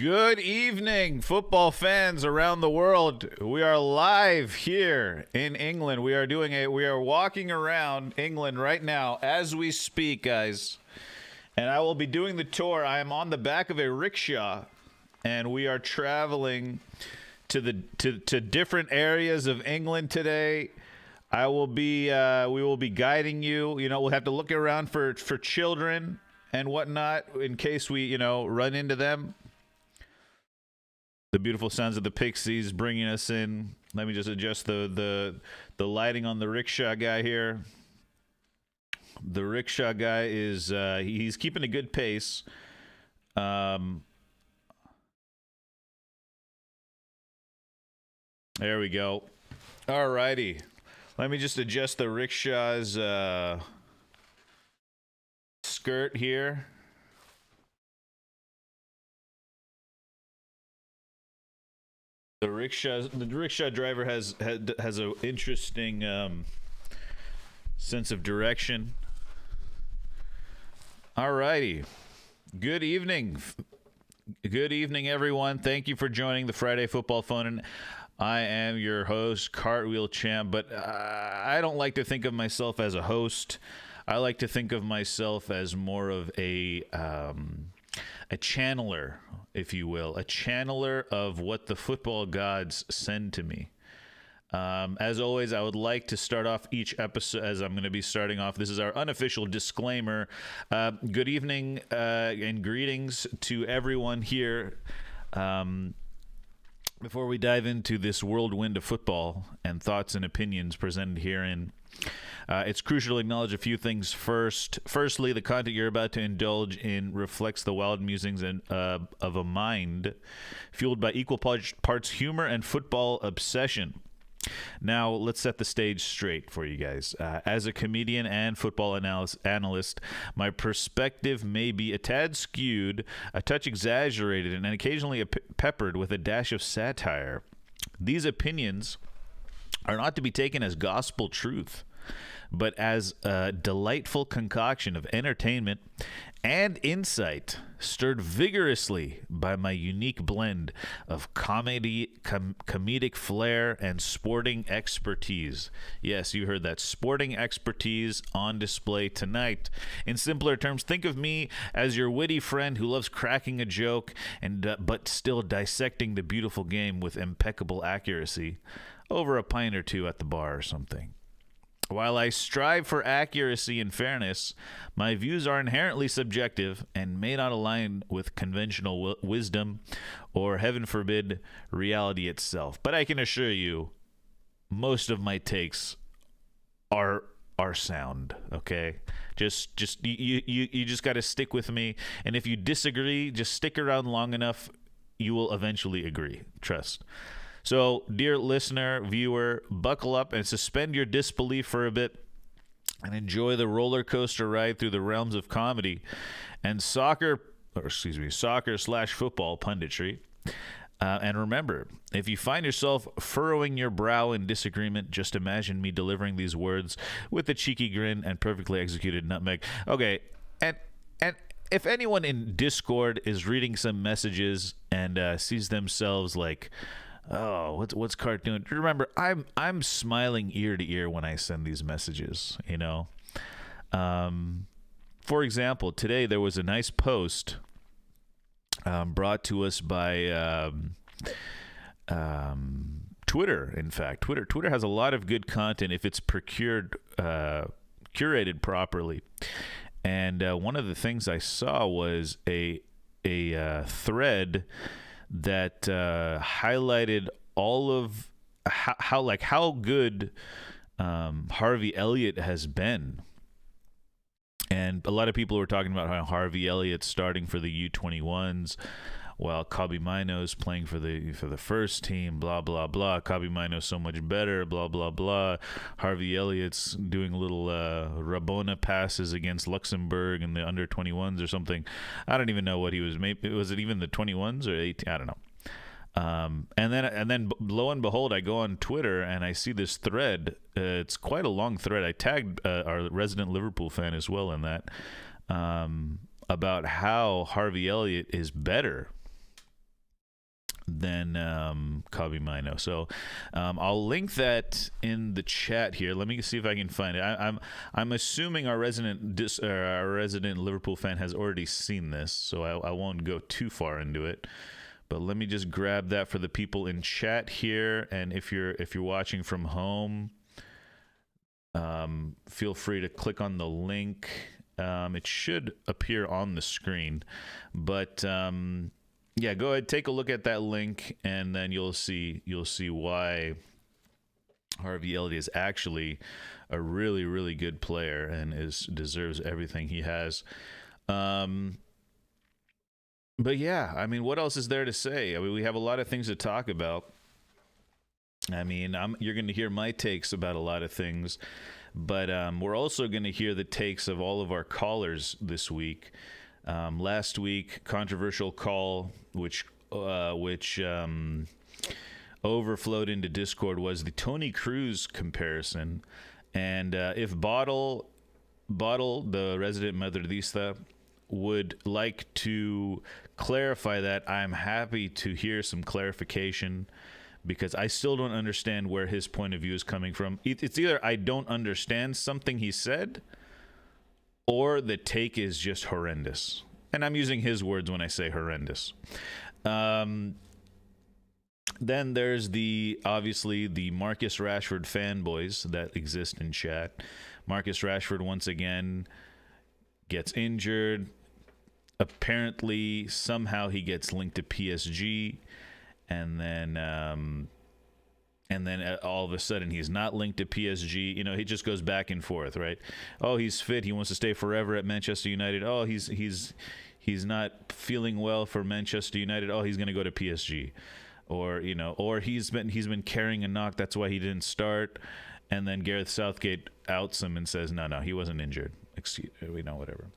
Good evening, football fans around the world. We are live here in England. We are walking around England right now as we speak, guys. And I will be doing the tour. I am on the back of a rickshaw, and we are traveling to different areas of England today. We will be guiding you. You know, we'll have to look around for children and whatnot in case we, run into them. The beautiful sounds of the Pixies bringing us in. Let me just adjust the lighting on the rickshaw guy here. The rickshaw guy is he's keeping a good pace. There we go. All righty. Let me just adjust the rickshaw's skirt here. The rickshaw driver has an interesting sense of direction. Alrighty. Good evening, everyone. Thank you for joining the Friday Football Phone. I am your host, Cartwheel Champ, but I don't like to think of myself as a host. I like to think of myself as more of a channeler, if you will, a channeler of what the football gods send to me. As always, I would like to start off each episode, as I'm going to be starting off. This is our unofficial disclaimer. Good evening and greetings to everyone here. Before we dive into this whirlwind of football and thoughts and opinions presented herein, it's crucial to acknowledge a few things first. Firstly, the content you're about to indulge in reflects the wild musings of a mind fueled by equal parts humor and football obsession. Now, let's set the stage straight for you guys. As a comedian and football analyst, my perspective may be a tad skewed, a touch exaggerated, and occasionally peppered with a dash of satire. These opinions are not to be taken as gospel truth, but as a delightful concoction of entertainment and insight stirred vigorously by my unique blend of comedic flair and sporting expertise. Yes, you heard that. Sporting expertise on display tonight. In simpler terms, think of me as your witty friend who loves cracking a joke but still dissecting the beautiful game with impeccable accuracy over a pint or two at the bar or something. While I strive for accuracy and fairness, my views are inherently subjective and may not align with conventional wisdom or, heaven forbid, reality itself. But I can assure you, most of my takes are sound. Okay, just you just got to stick with me, and if you disagree, just stick around long enough, you will eventually agree. Trust. So, dear listener, viewer, buckle up and suspend your disbelief for a bit and enjoy the roller coaster ride through the realms of comedy and soccer/football punditry. And remember, if you find yourself furrowing your brow in disagreement, just imagine me delivering these words with a cheeky grin and perfectly executed nutmeg. Okay, and if anyone in Discord is reading some messages and sees themselves like, oh, what's Cart doing? Remember, I'm smiling ear to ear when I send these messages, For example, today there was a nice post brought to us by Twitter. In fact, Twitter has a lot of good content if it's curated properly. And one of the things I saw was a thread that highlighted all of how good Harvey Elliott has been. And a lot of people were talking about how Harvey Elliott's starting for the U21s, while Kobe Mino's playing for the first team, blah, blah, blah. Kobe Mino's so much better, blah, blah, blah. Harvey Elliott's doing little Rabona passes against Luxembourg in the under-21s or something. I don't even know what he was. Maybe was it even the 21s or 18? I don't know. And then lo and behold, I go on Twitter and I see this thread. It's quite a long thread. I tagged our resident Liverpool fan as well in that, about how Harvey Elliott is better than Kobe Mino. So I'll link that in the chat here. Let me see if I can find it. I'm assuming our resident Liverpool fan has already seen this, so I won't go too far into it. But let me just grab that for the people in chat here. And if you're watching from home, feel free to click on the link. It should appear on the screen, but yeah, go ahead, take a look at that link, and then you'll see why Harvey Elliott is actually a really, really good player and deserves everything he has. But yeah, I mean, what else is there to say? I mean, we have a lot of things to talk about. I mean, you're going to hear my takes about a lot of things, but we're also going to hear the takes of all of our callers this week. Last week, controversial call, which overflowed into Discord, was the Tony Cruz comparison. And if Bottle, the resident Madridista, would like to clarify that, I'm happy to hear some clarification, because I still don't understand where his point of view is coming from. It's either I don't understand something he said, or the take is just horrendous. And I'm using his words when I say horrendous. Then there's obviously the Marcus Rashford fanboys that exist in chat. Marcus Rashford, once again, gets injured. Apparently, somehow he gets linked to PSG. And then all of a sudden he's not linked to PSG. You know, he just goes back and forth, right? Oh, he's fit. He wants to stay forever at Manchester United. Oh, he's not feeling well for Manchester United. Oh, he's going to go to PSG. Or, you know, or he's been carrying a knock. That's why he didn't start. And then Gareth Southgate outs him and says, no, he wasn't injured. Whatever.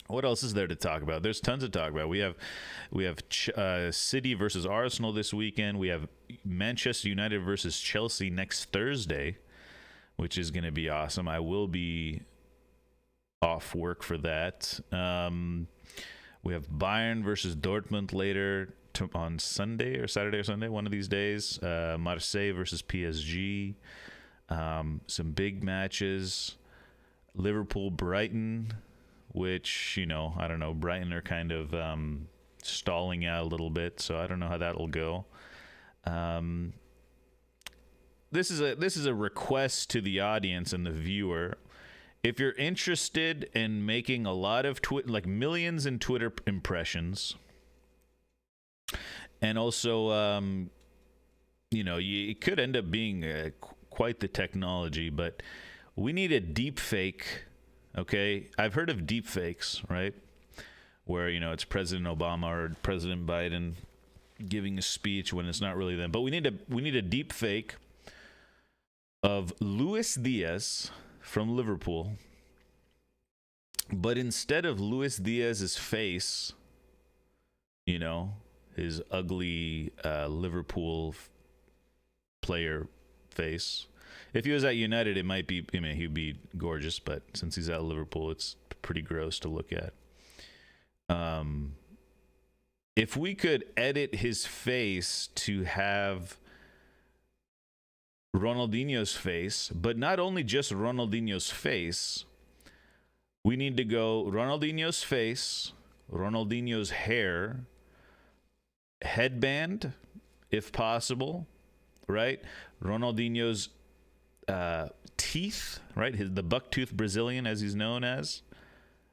What else is there to talk about? There's tons to talk about. We have City versus Arsenal this weekend. We have Manchester United versus Chelsea next Thursday, which is going to be awesome. I will be off work for that. We have Bayern versus Dortmund later on Sunday or Saturday or Sunday, one of these days. Marseille versus PSG. Some big matches. Liverpool-Brighton, which, you know, I don't know, Brighton are kind of stalling out a little bit, so I don't know how that'll go. This is a request to the audience and the viewer. If you're interested in making a lot of millions in Twitter impressions, and also, you know, it could end up being quite the technology, but we need a deep fake. Okay, I've heard of deep fakes, right? Where, you know, it's President Obama or President Biden giving a speech when it's not really them. But we need a deep fake of Luis Diaz from Liverpool. But instead of Luis Diaz's face, you know, his ugly Liverpool player face. If he was at United, it might be, I mean, he'd be gorgeous, but since he's at Liverpool, it's pretty gross to look at. If we could edit his face to have Ronaldinho's face, but not only just Ronaldinho's face, we need to go Ronaldinho's face, Ronaldinho's hair, headband, if possible, right? Ronaldinho's teeth, right? The bucktooth Brazilian, as he's known as.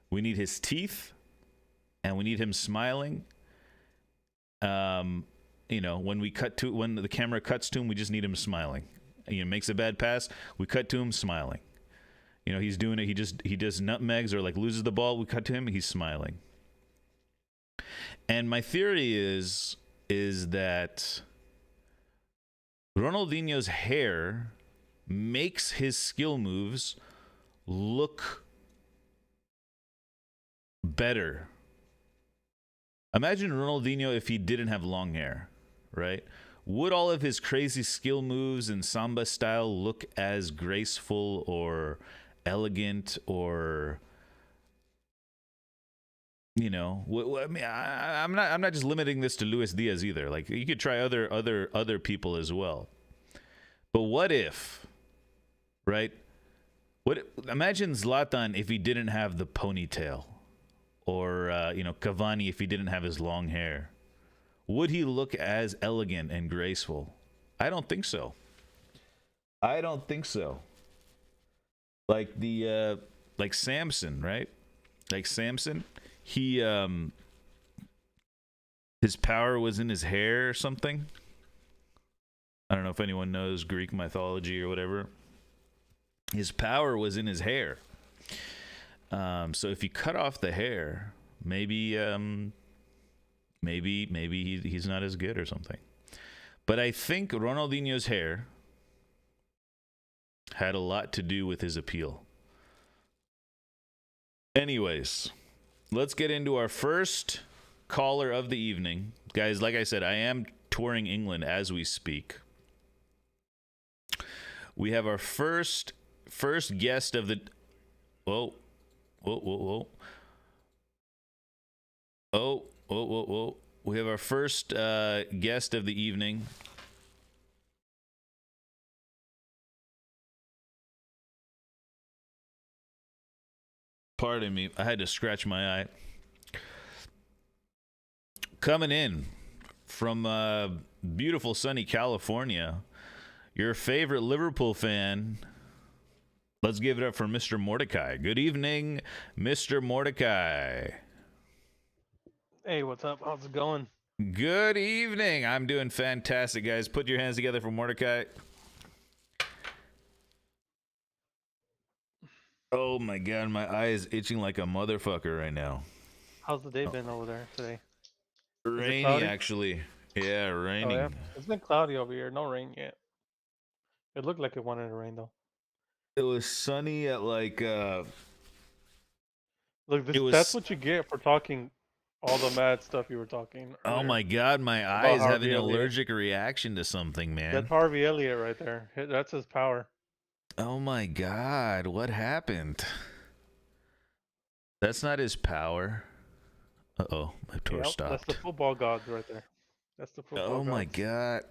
We need his teeth, and we need him smiling. You know, when the camera cuts to him, we just need him smiling. You know, makes a bad pass, we cut to him smiling. You know, he's doing it. He does nutmegs or like loses the ball. We cut to him, he's smiling. And my theory is that Ronaldinho's hair makes his skill moves look better. Imagine Ronaldinho if he didn't have long hair, right? Would all of his crazy skill moves and samba style look as graceful or elegant or You know, I mean, I'm not just limiting this to Luis Diaz either. Like you could try other people as well. But what if, right? Imagine Zlatan if he didn't have the ponytail, or Cavani if he didn't have his long hair. Would he look as elegant and graceful? I don't think so. I don't think so. Like like Samson, right? Like Samson, he his power was in his hair or something. I don't know if anyone knows Greek mythology or whatever. His power was in his hair. So if you cut off the hair, maybe he's not as good or something. But I think Ronaldinho's hair had a lot to do with his appeal. Anyways, let's get into our first caller of the evening. Guys, like I said, I am touring England as we speak. We have our first guest of the... Whoa. We have our first guest of the evening. Pardon me, I had to scratch my eye. Coming in from beautiful sunny California, your favorite Liverpool fan. Let's give it up for Mr. Mordecai. Good evening, Mr. Mordecai. Hey, what's up? How's it going? Good evening. I'm doing fantastic, guys. Put your hands together for Mordecai. Oh my god, my eye is itching like a motherfucker right now. How's the day been over there today? Rainy, actually. Yeah, raining. Oh, yeah? It's been cloudy over here. No rain yet. It looked like it wanted to rain, though. It was sunny at like... Look, that's what you get for talking all the mad stuff you were talking earlier. Oh my god, my eye is having an allergic reaction to something, man. That's Harvey Elliott right there. That's his power. Oh my god, what happened? That's not his power. Uh-oh, my tour stopped. That's the football gods right there. That's the football gods. Oh my god.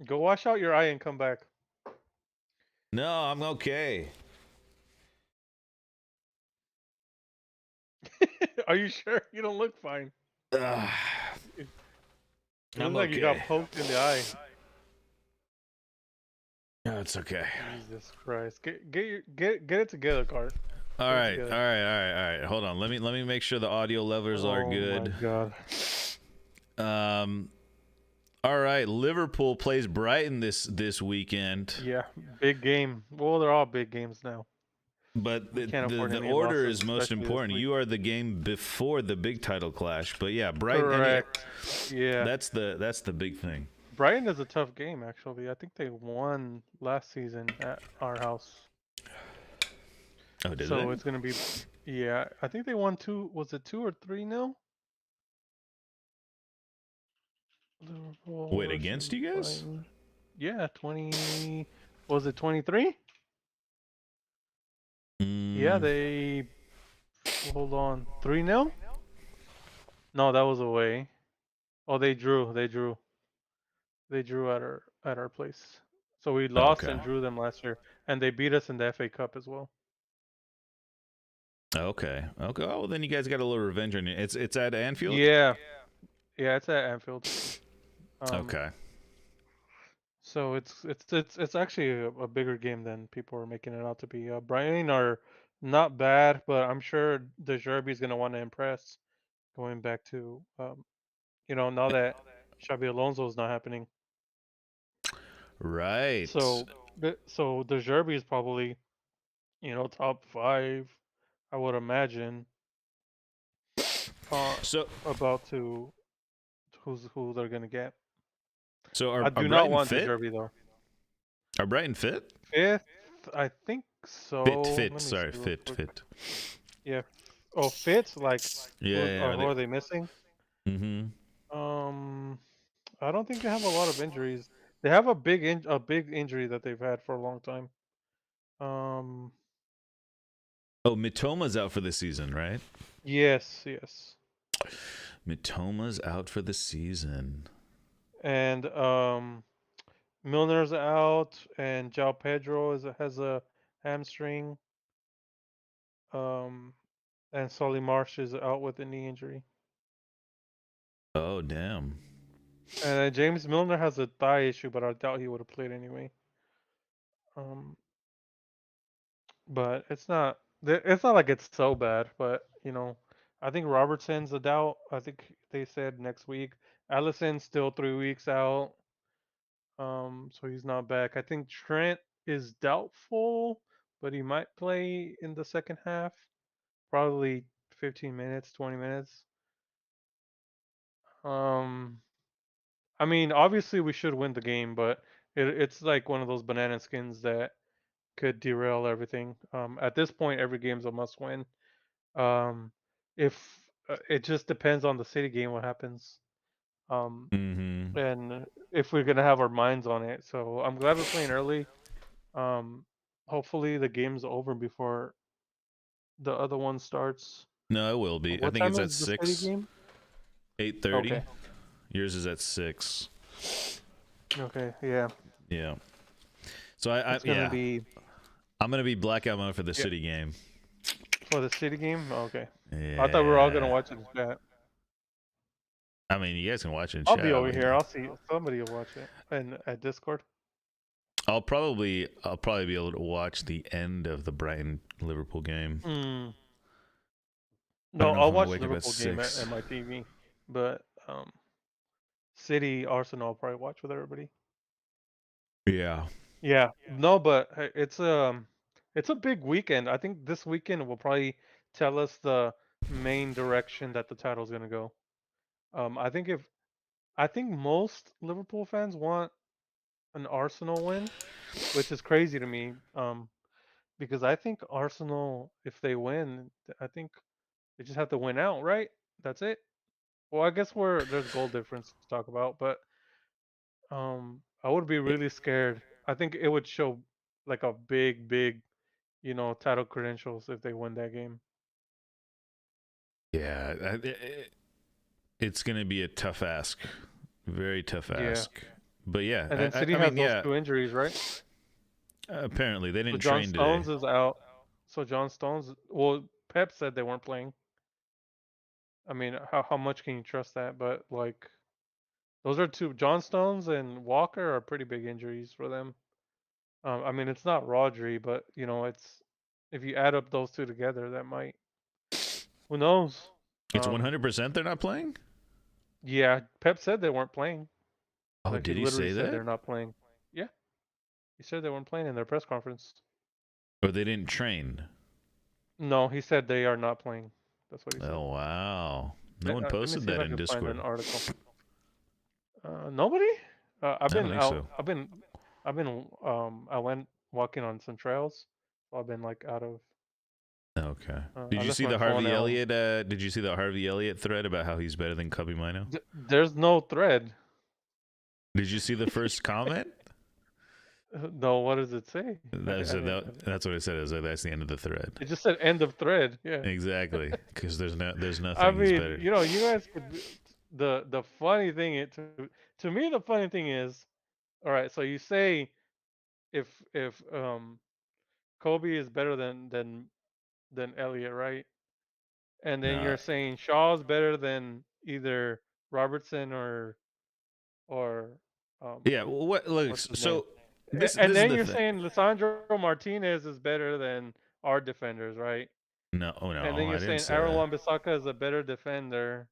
Go wash out your eye and come back. No, I'm okay. Are you sure? You don't look fine. You look like you got poked in the eye. No, it's okay. Jesus Christ. Get it together, Cart. All right. Hold on. Let me make sure the audio levels are good. Oh my god. All right, Liverpool plays Brighton this weekend. Yeah, big game. Well, they're all big games now. But the order is most important. You are the game before the big title clash. But yeah, Brighton. Correct. Yeah. That's the big thing. Brighton is a tough game, actually. I think they won last season at our house. Oh, did they? So it's gonna be, yeah. I think they won 2. Was it 2 or 3-0? Wait, against you guys? Yeah, 20. Was it 23? Yeah, they. Hold on, 3-0. No, that was away. Oh, they drew. They drew at our place. So we lost and drew them last year, and they beat us in the FA Cup as well. Okay. Oh, well, then you guys got a little revenge on you. It's at Anfield. Yeah, it's at Anfield. Okay. So it's actually a bigger game than people are making it out to be. Brighton are not bad, but I'm sure De Zerbi is gonna want to impress, going back to now that Xabi Alonso is not happening. Right. So De Zerbi is probably, top 5, I would imagine. So about who they're gonna get. So I do not want De Zerbi though. Are Brighton fit? 5th, I think so. Fit. Sorry, fit. Yeah. Oh, fit? Like, yeah. Who are they missing? Mm-hmm. I don't think they have a lot of injuries. They have a big injury that they've had for a long time. Oh, Mitoma's out for the season, right? Yes, yes. Mitoma's out for the season. And Milner's out, and João Pedro has a hamstring. Um, and Solly Marsh is out with a knee injury. Oh, damn. And James Milner has a thigh issue, but I doubt he would have played anyway. Um, but it's not like it's so bad. But I think Robertson's a doubt. I think they said next week. Allison's still 3 weeks out. So he's not back. I think Trent is doubtful, but he might play in the second half. Probably 15 minutes, 20 minutes. Um, I mean, obviously we should win the game, but it's like one of those banana skins that could derail everything. At this point, every game's a must-win. Um, if It just depends on the City game what happens, Mm-hmm. and if we're gonna have our minds on it. So I'm glad we're playing early. Um, Hopefully the game's over before the other one starts. No, it will be. I What think time it's at is the City 6, game? 8:30. Okay. Yours is at 6. Okay. Yeah. Yeah. So I It's gonna yeah, be I'm gonna be blackout mode for the yeah City game. for the City game. Okay. I thought we were all gonna Yeah. watch it in chat. I mean, you guys can watch it in I'll chat. be over here. I'll see somebody will watch it and at Discord. I'll probably be able to watch the end of the Brighton Liverpool game. Hmm. I don't No, know if I'll I'm gonna watch wake up at Liverpool game at 6. my TV, but City Arsenal I'll probably watch with everybody. Yeah. Yeah, no, but it's a big weekend. I think this weekend will probably tell us the main direction that the title's gonna go. I think if I think most Liverpool fans want an Arsenal win, which is crazy to me. Because I think Arsenal, if they win, I think they just have to win out, right? That's it. Well, I guess there's goal difference to talk about, but I would be really scared. I think it would show like a big, title credentials if they win that game. Yeah. It's gonna be a tough ask. Very tough Yeah. ask. But yeah, And then City I has mean, those yeah. two injuries, right? Apparently, they So didn't John train today. Stones is out. So John Stones, well, Pep said they weren't playing. I mean, how much can you trust that? But like, those are two. John Stones and Walker are pretty big injuries for them. I mean, it's not Rodri, but it's if you add up those two together, that might. Who knows? It's Um, 100% they're not playing. yeah, Pep said they weren't playing. Oh, Like he did he literally say said that? they're not playing. Yeah, he said they weren't playing in their press conference. Or they didn't train? No, he said they are not playing. That's what he said. Oh wow! No one Let me posted see if that I in can find Discord. an article. Nobody. I've I don't been think out. so. I went walking on some trails. So I've been like out of. Okay. Did I you left see my the phone Harvey at home. Elliott? Did you see the Harvey Elliott thread about how he's better than Cubby Mino? There's no thread. Did you see the first comment? No, what does it say? That's I didn't. that's what I said. Is that's the end of the thread. It just said end of thread. Yeah. Exactly, because there's I nothing. He's mean, better. you guys could. The funny thing to me the funny thing is, all right. So you say if Kobe is better than Elliot, right? And then No. you're saying Shaw's better than either Robertson or Yeah. Well, what? Look. what's his name? So this And is then the you're thing. saying Lisandro Martinez is better than our defenders, right? No. Oh And no. then I you're didn't saying say that. Aaron Bissaka is a better defender.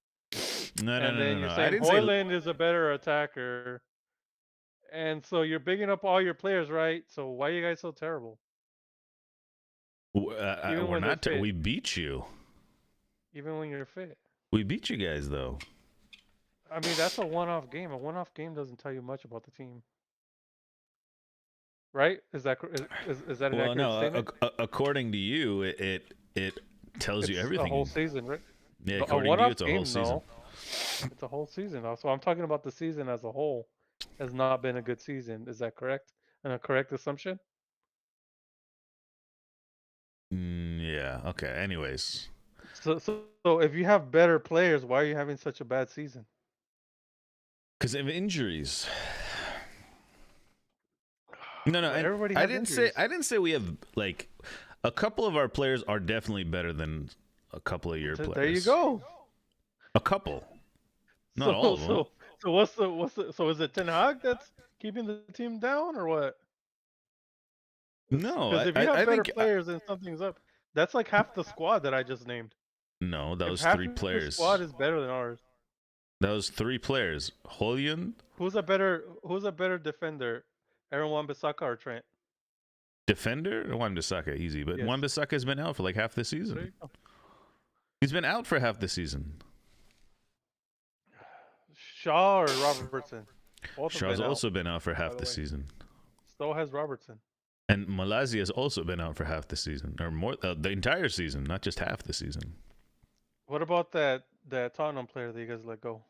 No. No. And No. then No. you're No. I saying didn't say. Hoyland is a better attacker. And so you're bigging up all your players, right? So why are you guys so terrible? Even We're when they're not. fit. We beat you. Even when you're fit. We beat you guys though. I mean, that's a one-off game. A one-off game doesn't tell you much about the team, right? Is that an Well, accurate no. statement? According to you, it tells you It's a whole everything. season, right? Yeah. A According to you, one-off it's a whole game, season. no. It's a whole season, though. So I'm talking about the season as a whole has not been a good season. Is that correct? And a correct assumption? Yeah. Okay. Anyways. So if you have better players, why are you having such a bad season? Because of injuries. No, But everybody I has didn't say injuries. I didn't say we have like a couple of our players are definitely better than a couple of your There you players. go. A couple, not So all of them. so so what's the so is it Ten Hag that's keeping the team down or what? No, Because if you have I better think players, then something's up. That's like half the squad that I just named. no. That If was half three your squad players. is better than ours, That was three players. Julian, who's a better defender, Aaron Wan-Bissaka or Trent? defender, Wan-Bissaka, easy. But Yes. Wan-Bissaka has been out for like half the So there season. you go. He's been out for half the season. Shaw or Robertson? Both have Shaw's been out, also been out for by half the the way. season. So has Robertson. And Malasia has also been out for half the season, or more, the entire season, not just half the season. What about that Tottenham player that you guys let go?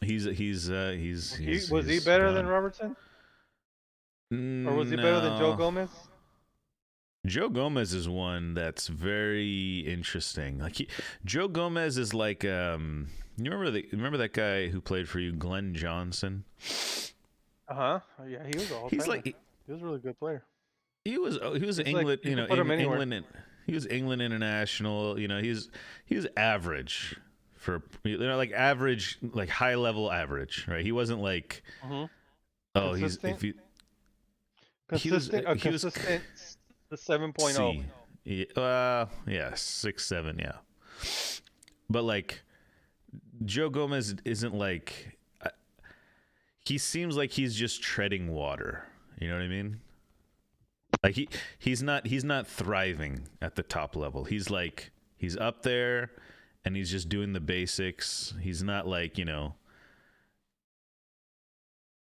Was he he's better than gone. Robertson, or was he better than Joe No, Gomez? Joe Gomez is one that's very interesting. Joe Gomez is like you remember that guy who played for you, Glenn Johnson? Yeah, he was an all He's timer. like He was a really good player. he was He's like England, you could put him anywhere. He was England international. He was average for like average, like high level average, right? He wasn't like Hmm. oh he's Consistent, if he a he was consistent the 7.0. C. Yeah, 6, 7, yeah. But like Joe Gomez isn't like he seems like he's just treading water. You know what I mean? Like he's not thriving at the top level. He's up there and he's just doing the basics. He's not like,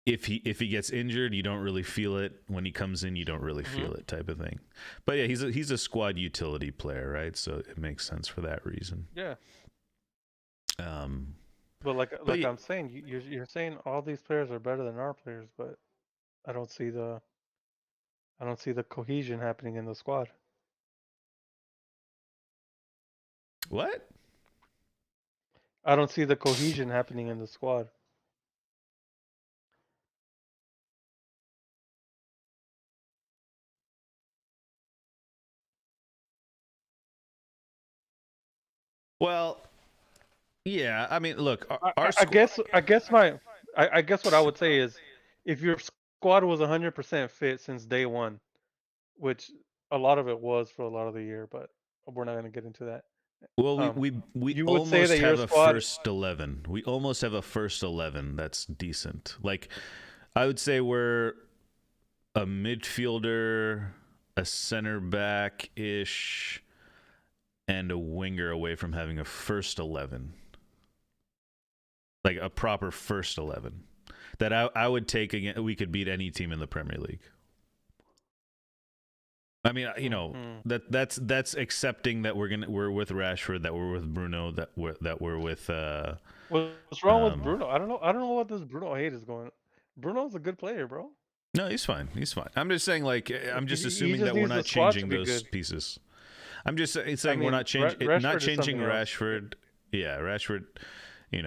if he gets injured, you don't really feel it. When he comes in, you don't really Hmm. feel it, type of thing. But yeah, he's a squad utility player, right? So it makes sense for that reason. Yeah, Um, but like but like I'm saying, you're saying all these players are better than our players, but I don't see the I don't see the cohesion happening in the squad. what? I don't see the cohesion happening in the squad. Well, yeah. I mean, look, I, our I I squad. guess I guess my I guess what I would say is if your squad was 100% fit since day one, which a lot of it was for a lot of the year, but we're not going to get into that. Well, Um, we you would say almost that your have a squad. first 11. We almost have a first 11 that's decent. Like, I would say we're a midfielder, a center back ish, and a winger away from having a first 11, like a proper first 11 that I would take again. We could beat any team in the Premier League. I mean, Mhm. that's accepting that we're with Rashford, that we're with Bruno, that we're with What's wrong with um Bruno? I don't know what this Bruno hate is going. Bruno's a good player, bro. no, he's fine. He's fine. I'm just saying, like, I'm He, just he assuming just that we're needs the not squad to changing be those good. pieces. I'm just I saying we're mean, not changing not Rashford is changing something else. Rashford. Yeah, Rashford. It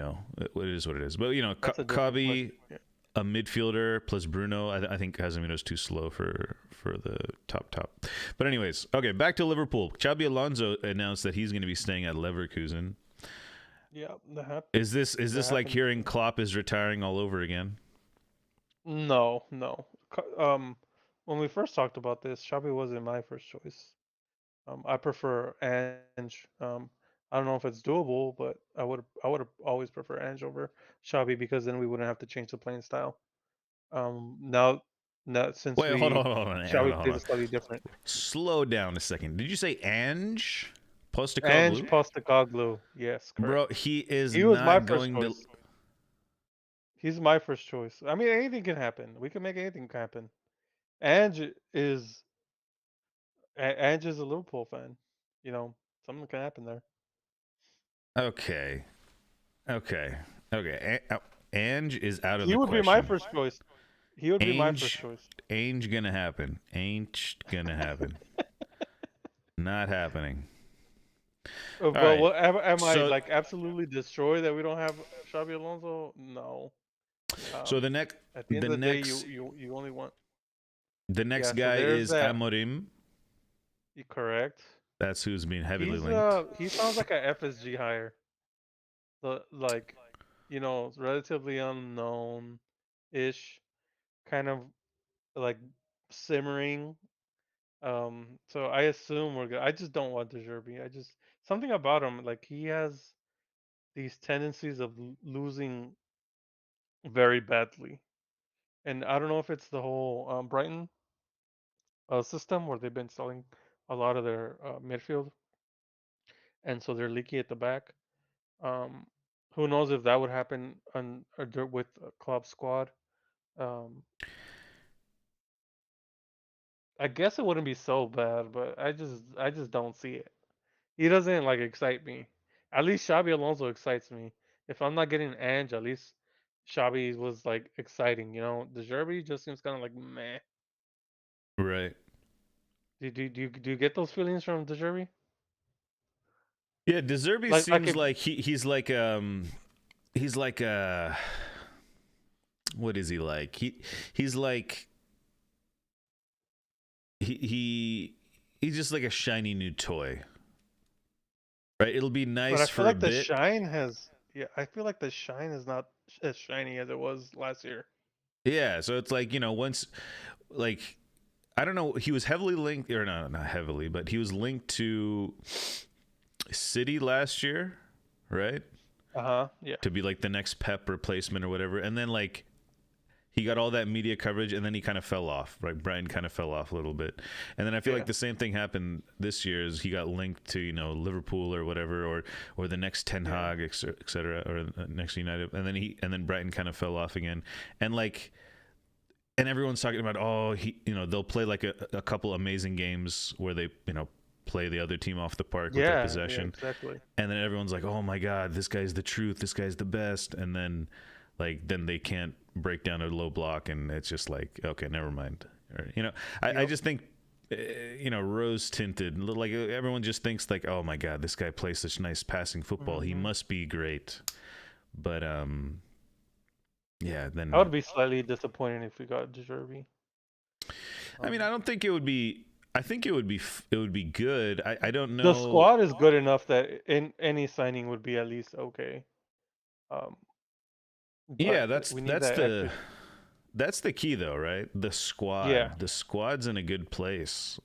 is what it is. But That's a different Kabi, question. Yeah. a midfielder plus Bruno. I think Casemiro too slow for the top. But anyways, okay, back to Liverpool. Xabi Alonso announced that he's going to be staying at Leverkusen. Yeah, that happened. Is this That like happened. hearing Klopp is retiring all over again? No, no. When we first talked about this, Xabi wasn't my first choice. I prefer Ange. I don't know if it's doable, but I would always prefer Ange over Xabi because then we wouldn't have to change the playing style. Now, since Wait, Xabi hold plays on. it slightly different. Slow down a second. Did you say Ange Ange Postecoglou? Postecoglou, yes, Bro, correct. he is He was my not first going to. choice. He's my first choice. I mean, anything can happen. We can make anything happen. Ange is Ange is a Liverpool fan. You know, something can happen there. Okay, okay. Ange is out of He the would be my question. first choice. He would be my first Ange, choice. Ange gonna happen. Ain't gonna happen. Not happening. All But right. what am I So like absolutely destroyed that we don't have Xabi Alonso? No. so Um, at the the end of the day, next you only want. next Yeah. So guy there's is that. Amorim. Correct. That's who's being heavily linked. He sounds like a FSG hire. The like, relatively unknown ish, kind of like simmering. So I assume we're good. I just don't want De Zerbi. I just something about him, like he has these tendencies of losing very badly, and I don't know if it's the whole Brighton system where they've been selling a lot of their midfield, and so they're leaky at the back. Um, who knows if that would happen with a club squad? Um, I guess it wouldn't be so bad, but I just don't see it. He doesn't like excite me. At least Xabi Alonso excites me. If I'm not getting Ange, at least Xabi was like exciting. The Derby just seems kind of like meh. Right. Do you get those feelings from the Derby? Yeah, De Zerbi Like seems if like he's like what is he like? He's like he's just like a shiny new toy. Right? It'll be But I nice feel for a like the bit. shine has yeah, I feel like the shine is not as shiny as it was last year. Yeah, so it's like, once like I don't know, he was heavily linked or not heavily, but he was linked to City last year, right? Uh-huh. Yeah. To be like the next Pep replacement or whatever. And then like he got all that media coverage and then he kind of fell off. Right, Brighton kind of fell off a little bit. And then I feel like Yeah. the same thing happened this year as he got linked to, Liverpool or whatever, or the next Ten Yeah. Hag, etc., or next United. And then Brighton kind of fell off again. And like and everyone's talking about, oh, they'll play like a couple amazing games where they, play the other team off the park with their Yeah, possession. exactly. And then everyone's like, oh my God, this guy's the truth. This guy's the best. And then then they can't break down a low block. And it's just like, okay, never mind. Or, I Yep. just think, rose tinted, like everyone just thinks like, oh my God, this guy plays such nice passing football. He Hmm. must be great. But, yeah, I would then be slightly disappointed if we got De Zerbi. I mean, I Um, don't think it would be. I think it would be good. I don't the know. squad is good enough that in any signing would be at least okay. Um, Yeah, but we need that extra. that's the key though, right? Yeah, The squad's in a good place.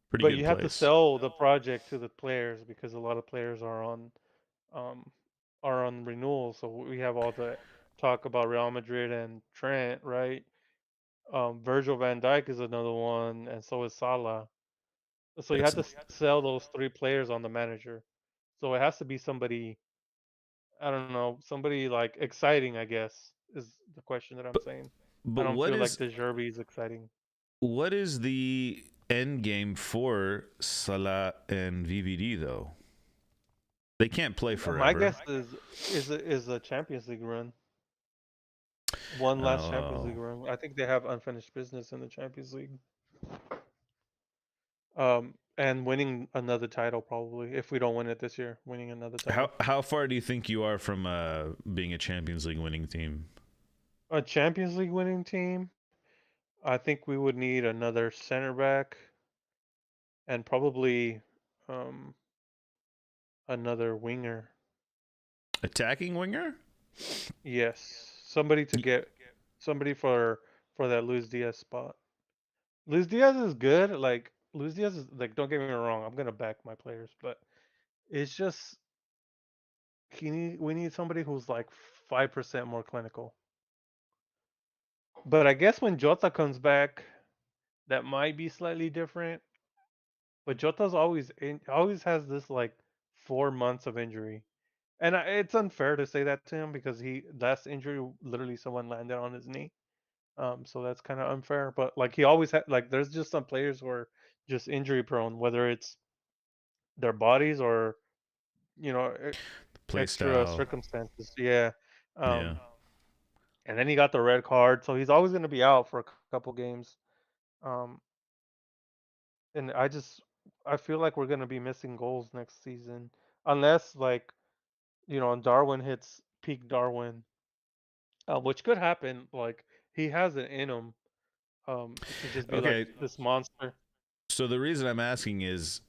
Pretty but good you have to place. sell the project to the players because a lot of players um are on renewal. So we have all the talk about Real Madrid and Trent, right? Virgil van Dijk is another one, and so is Salah. So you have That's to sell those three players on the manager. So it has to be somebody, I don't know, somebody like exciting, I guess, is the question that I'm but saying. I but don't feel like the Derby is exciting. what is the end game for Salah and VVD though? They can't play My forever. guess is a Champions League run. One last Champions Oh, League run. I think they have unfinished business in the Champions League. And winning another title probably. If we don't win it this year, winning another title. how far do you think you are from being a Champions League winning team? A Champions League winning team. I think we would need another center back and probably um, another winger. Attacking winger? Yes, somebody for that Luis Diaz spot. Luis Diaz is good. Like Luis Diaz is like. Don't get me wrong. I'm gonna back my players, but it's just we need somebody who's like 5% more clinical. But I guess when Jota comes back, that might be slightly different. But Jota's always has this like 4 months of injury. And it's unfair to say that to him because he last injury literally someone landed on his knee. So that's kind of unfair. But like he always had like there's just some players who are just injury prone, whether it's their bodies or you know e- Play extra style. circumstances. Yeah. Yeah. Um, and then he got the red card, so he's always going to be out for a couple games. Um, and I just I feel like we're gonna be missing goals next season, unless like Darwin hits peak Darwin, which could happen. Like he has it in him, to just be like Okay, this monster. so the reason I'm asking is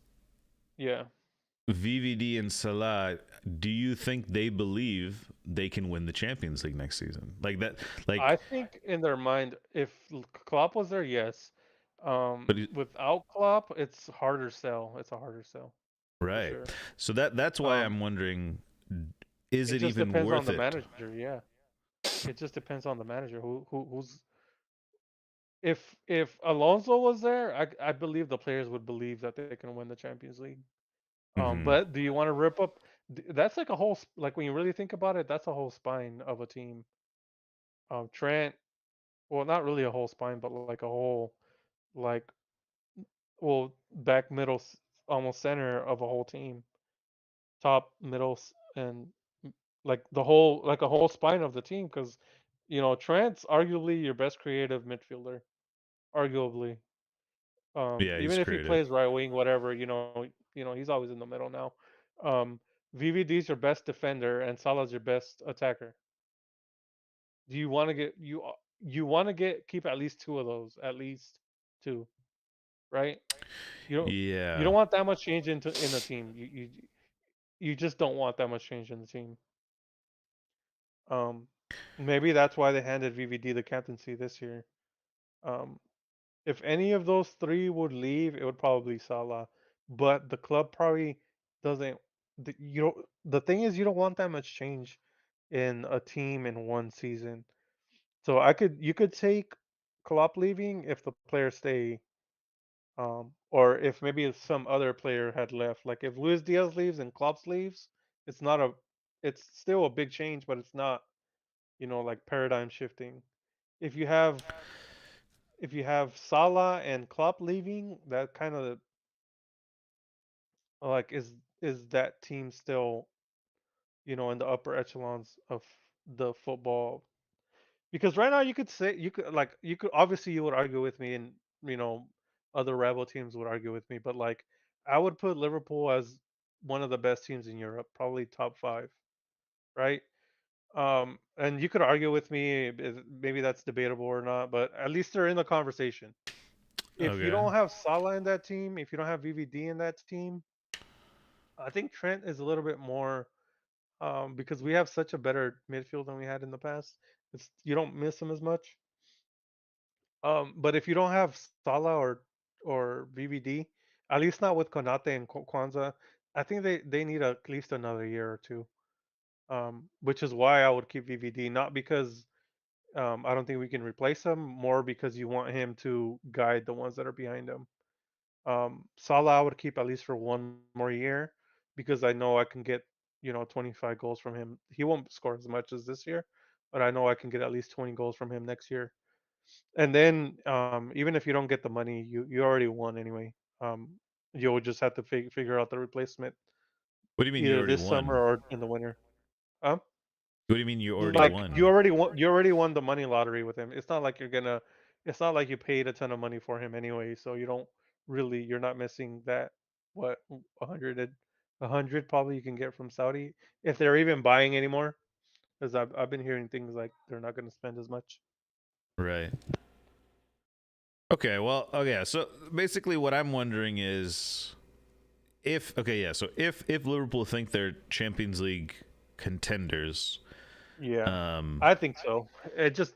Yeah, VVD and Salah, do you think they believe they can win the Champions League next season? Like that, I like, think in their mind, if Klopp was there, yes. but Without Klopp, it's harder sell. It's a harder sell for right. sure. So that's why Um, I'm wondering, is it it just even depends on worth the it? manager. Yeah, it just depends on the manager. Who's if Alonso was there, I believe the players would believe that they can win the Champions League. Hmm. But do you want to rip up? That's like a whole like when you really think about it, that's a whole spine of a team. Trent, well, not really a whole spine, but like a whole like back middle, almost center of a whole team, top, middle, and like the whole like a whole spine of the team. Because Trent's arguably your best creative midfielder, arguably. Yeah, he's Even if he creative. plays right wing, whatever, he's always in the middle now. Um, VVD's your best defender, and Salah's your best attacker. Do you want to get you want to get keep at least two of those, at least two, right? You don't you Yeah. don't want that much change in the team. You just don't want that much change in the team. Um, Maybe that's why they handed VVD the captaincy this year. Um, if any of those three would leave, it would probably be Salah. But the club probably doesn't. You don't. The thing is, you don't want that much change in a team in one season. So you could take Klopp leaving if the players stay, or if maybe some other player had left. Like if Luis Diaz leaves and Klopp leaves, it's not a. It's still a big change, but it's not like paradigm shifting. If you have if you have Salah and Klopp leaving, that kind of like is that team still in the upper echelons of the football? Because right now you could obviously you would argue with me, and you know other rival teams would argue with me, but like I would put Liverpool as one of the best teams in Europe, probably top five, right? And you could argue with me, maybe that's debatable or not, but at least they're in the conversation. If you Okay. don't have Salah in that team, if you don't have VVD in that team, I think Trent is a little bit more, because we have such a better midfield than we had in the past. You don't miss him as much. But if you don't have Salah or VVD, at least not with Konate and Kwanzaa, I think they need at least another year or two. Which is why I would keep VVD, not because I don't think we can replace him, more because you want him to guide the ones that are behind him. Salah I would keep at least for one more year because I know I can get 25 goals from him. He won't score as much as this year, but I know I can get at least 20 goals from him next year. And then even if you don't get the money, you already won anyway. You'll just have to figure out the replacement What do you mean you either already this summer won? or in the winter. Um, What do you mean you already like won? you already won the money lottery with him. It's not like it's not like you paid a ton of money for him anyway, so you're not missing that what 100 probably you can get from Saudi if they're even buying anymore, because I've been hearing things like they're not going to spend as much. Right. Okay, well, okay, so basically what I'm wondering is if okay, yeah, so if Liverpool think they're Champions League contenders, Yeah, um I think so. It just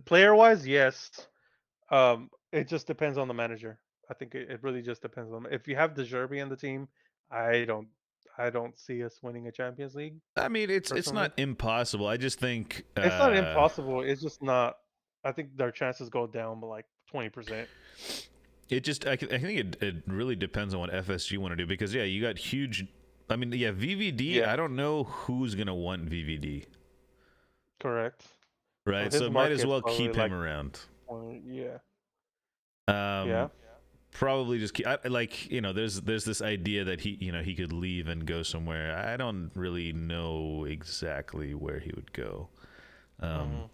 player wise, yes. It just depends on the manager. I think it really just depends on if you have De Zerbi in the team. I don't I don't see us winning a Champions League I mean it's personally. not impossible. I just think It's not impossible. It's just not. I think their chances go down by like 20%. I think it really depends on what FSG want to do because yeah, you got huge I mean, yeah, VVD, Yeah, I don't know who's going to want VVD, correct. So right? his So might as market's well probably keep him like around. 20. Yeah, yeah. Um probably just keep, like there's this idea that he could leave and go somewhere. I don't really know exactly where he would go. um hmm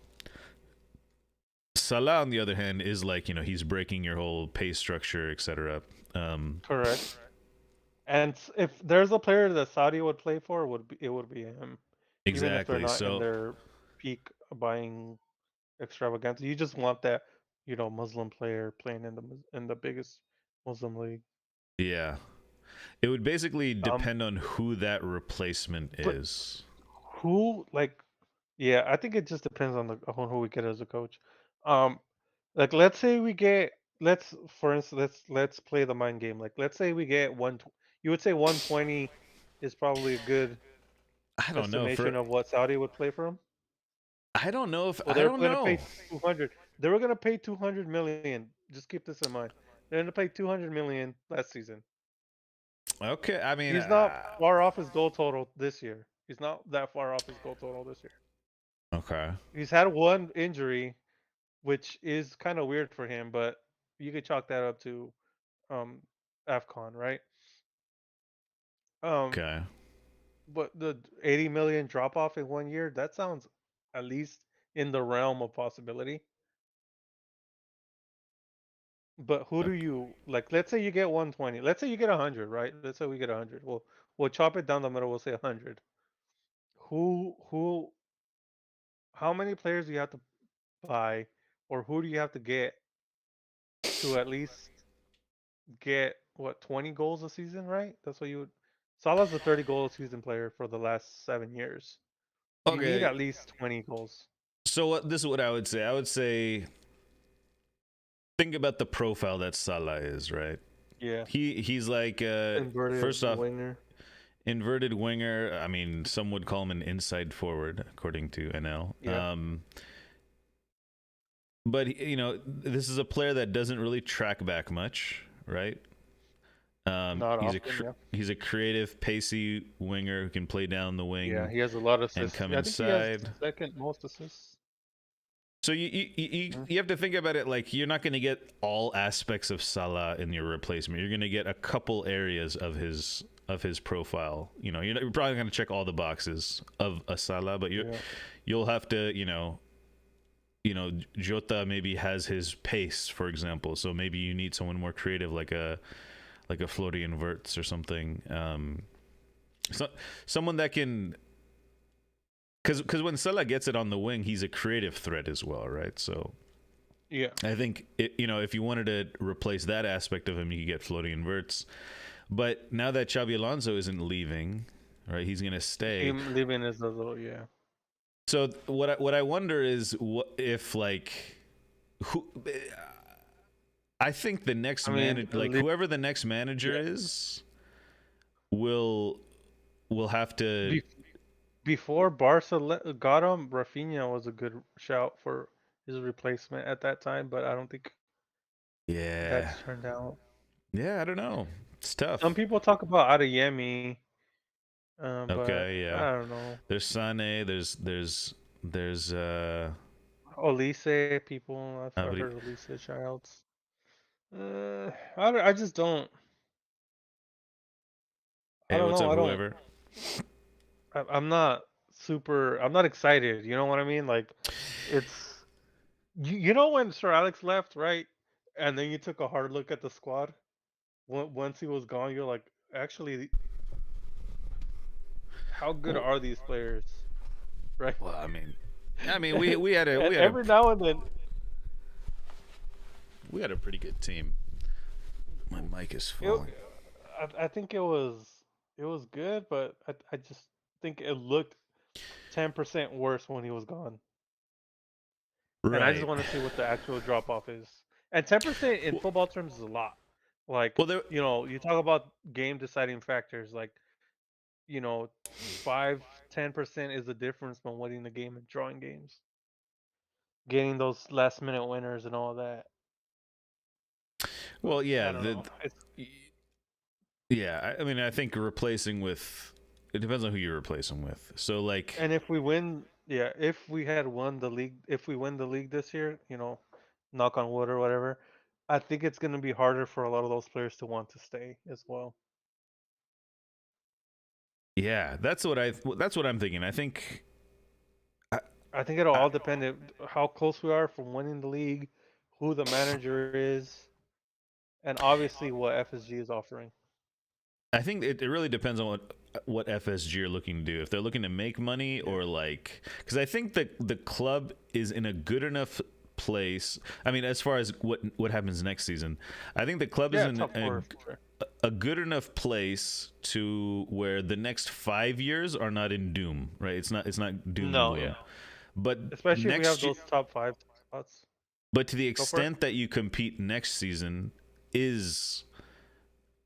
Salah on the other hand is like he's breaking your whole pay structure, etc. Correct. And if there's a player that Saudi would play for, it would be him, even if they're Exactly. not in So their peak buying extravaganza. You just want that, Muslim player playing in the biggest Muslim league. yeah, it would basically Um, depend on who that replacement but is. who like, yeah, I think it just depends on who we get as a coach. Um, like let's say we get let's for instance let's play the mind game. Like let's say we get you would say 120 is probably a good I don't know. estimation of what Saudi would play for him. I don't know if Well, I they're don't going to pay know. 200. They were going to pay 200 million. Just keep this in mind. They're going to pay 200 million last season. Okay, I mean, He's not far off his goal total this year. He's not that far off his goal total this year. okay, He's had one injury, which is kind of weird for him, but you could chalk that up to um AFCON, right? Um, okay, but the 80 million drop off in 1 year, that sounds at least in the realm of possibility. But who do okay. you like? Let's say you get 120. Let's say you get 100, right? Let's say we get 100. We'll chop it down the middle. We'll say 100. Who? How many players do you have to buy, or who do you have to get to at least get what 20 goals a season? Right? That's what you would. Salah's a 30 goal a season player for the last 7 years. You need Okay, at least 20 goals. so this is what I would say. I would say think about the profile that Salah is, right? Yeah, He's like inverted first off winger. inverted winger. I mean, some would call him an inside forward, according to NL. Yeah, But this is a player that doesn't really track back much, right? not often. Yeah, He's a creative, pacey winger who can play down the yeah. wing He has a lot of and assists. come I think he has inside. second most assists. So you have to think about it like you're not going to get all aspects of Salah in your replacement. You're going to get a couple areas of his profile. You're probably going to check all the boxes of a Salah, but Yeah. you'll have to Jota maybe has his pace, for example. So maybe you need someone more creative, like a Florian Wirtz or something. So someone that can. Because when Salah gets it on the wing, he's a creative threat as well, right? So Yeah. I think if you wanted to replace that aspect of him, you could get Florian Wirtz. But now that Xabi Alonso isn't leaving, right? He's gonna stay. Him living is a little, yeah. So what I wonder is what if like who. I think the next I mean, manager, like whoever the next manager yeah. is, will have to. Be- Before Barca got him, Rafinha was a good shout for his replacement at that time, but I don't think Yeah, that's turned out. yeah. I don't know. It's Some tough. people talk about Adeyemi, but Okay, yeah. I don't know. There's Sane. There's Olise, people, I've but heard Olise shouts. I just don't. I hey, don't what's know. up, I don't. whoever? I'm not super. I'm not excited. You know what I mean? Like, it's you know when Sir Alex left, right? And then you took a hard look at the squad. Once he was gone, you're like, actually, how good Well, are these players, right? well, I mean, we had a And every now and then, pretty good team. My mic is it, falling. I think it was good, but I just think it looked 10% worse when he was gone. And I just Right. want to see what the actual drop off is. And 10% in Well, football terms is a lot. Like, well, there. you talk about game deciding factors. Like, you know, 5-10% is the difference when winning the game and drawing games. Getting those last minute winners and all that. But Well, yeah. I don't know. It's Yeah. I mean, I think replacing with. It depends on who you replace him with. So like, and if we win, yeah, if we had won the league, if we win the league this year, knock on wood or whatever, I think it's going to be harder for a lot of those players to want to stay as well. yeah, that's what I'm thinking. I think. I, I think it'll I, all depend how close we are from winning the league, who the manager is. and obviously what FSG is offering. I think it really depends on what FSG are looking to do. If they're looking to make money Yeah. or like, because I think that the club is in a good enough place. I mean, as far as what happens next season, I think the club is Yeah, in top four for sure. a good enough place to where the next 5 years are not in doom. Right? It's not doom and No, gloom. yeah. But Especially if we have next year, those top five spots. but to the Go for it. extent that you compete next season is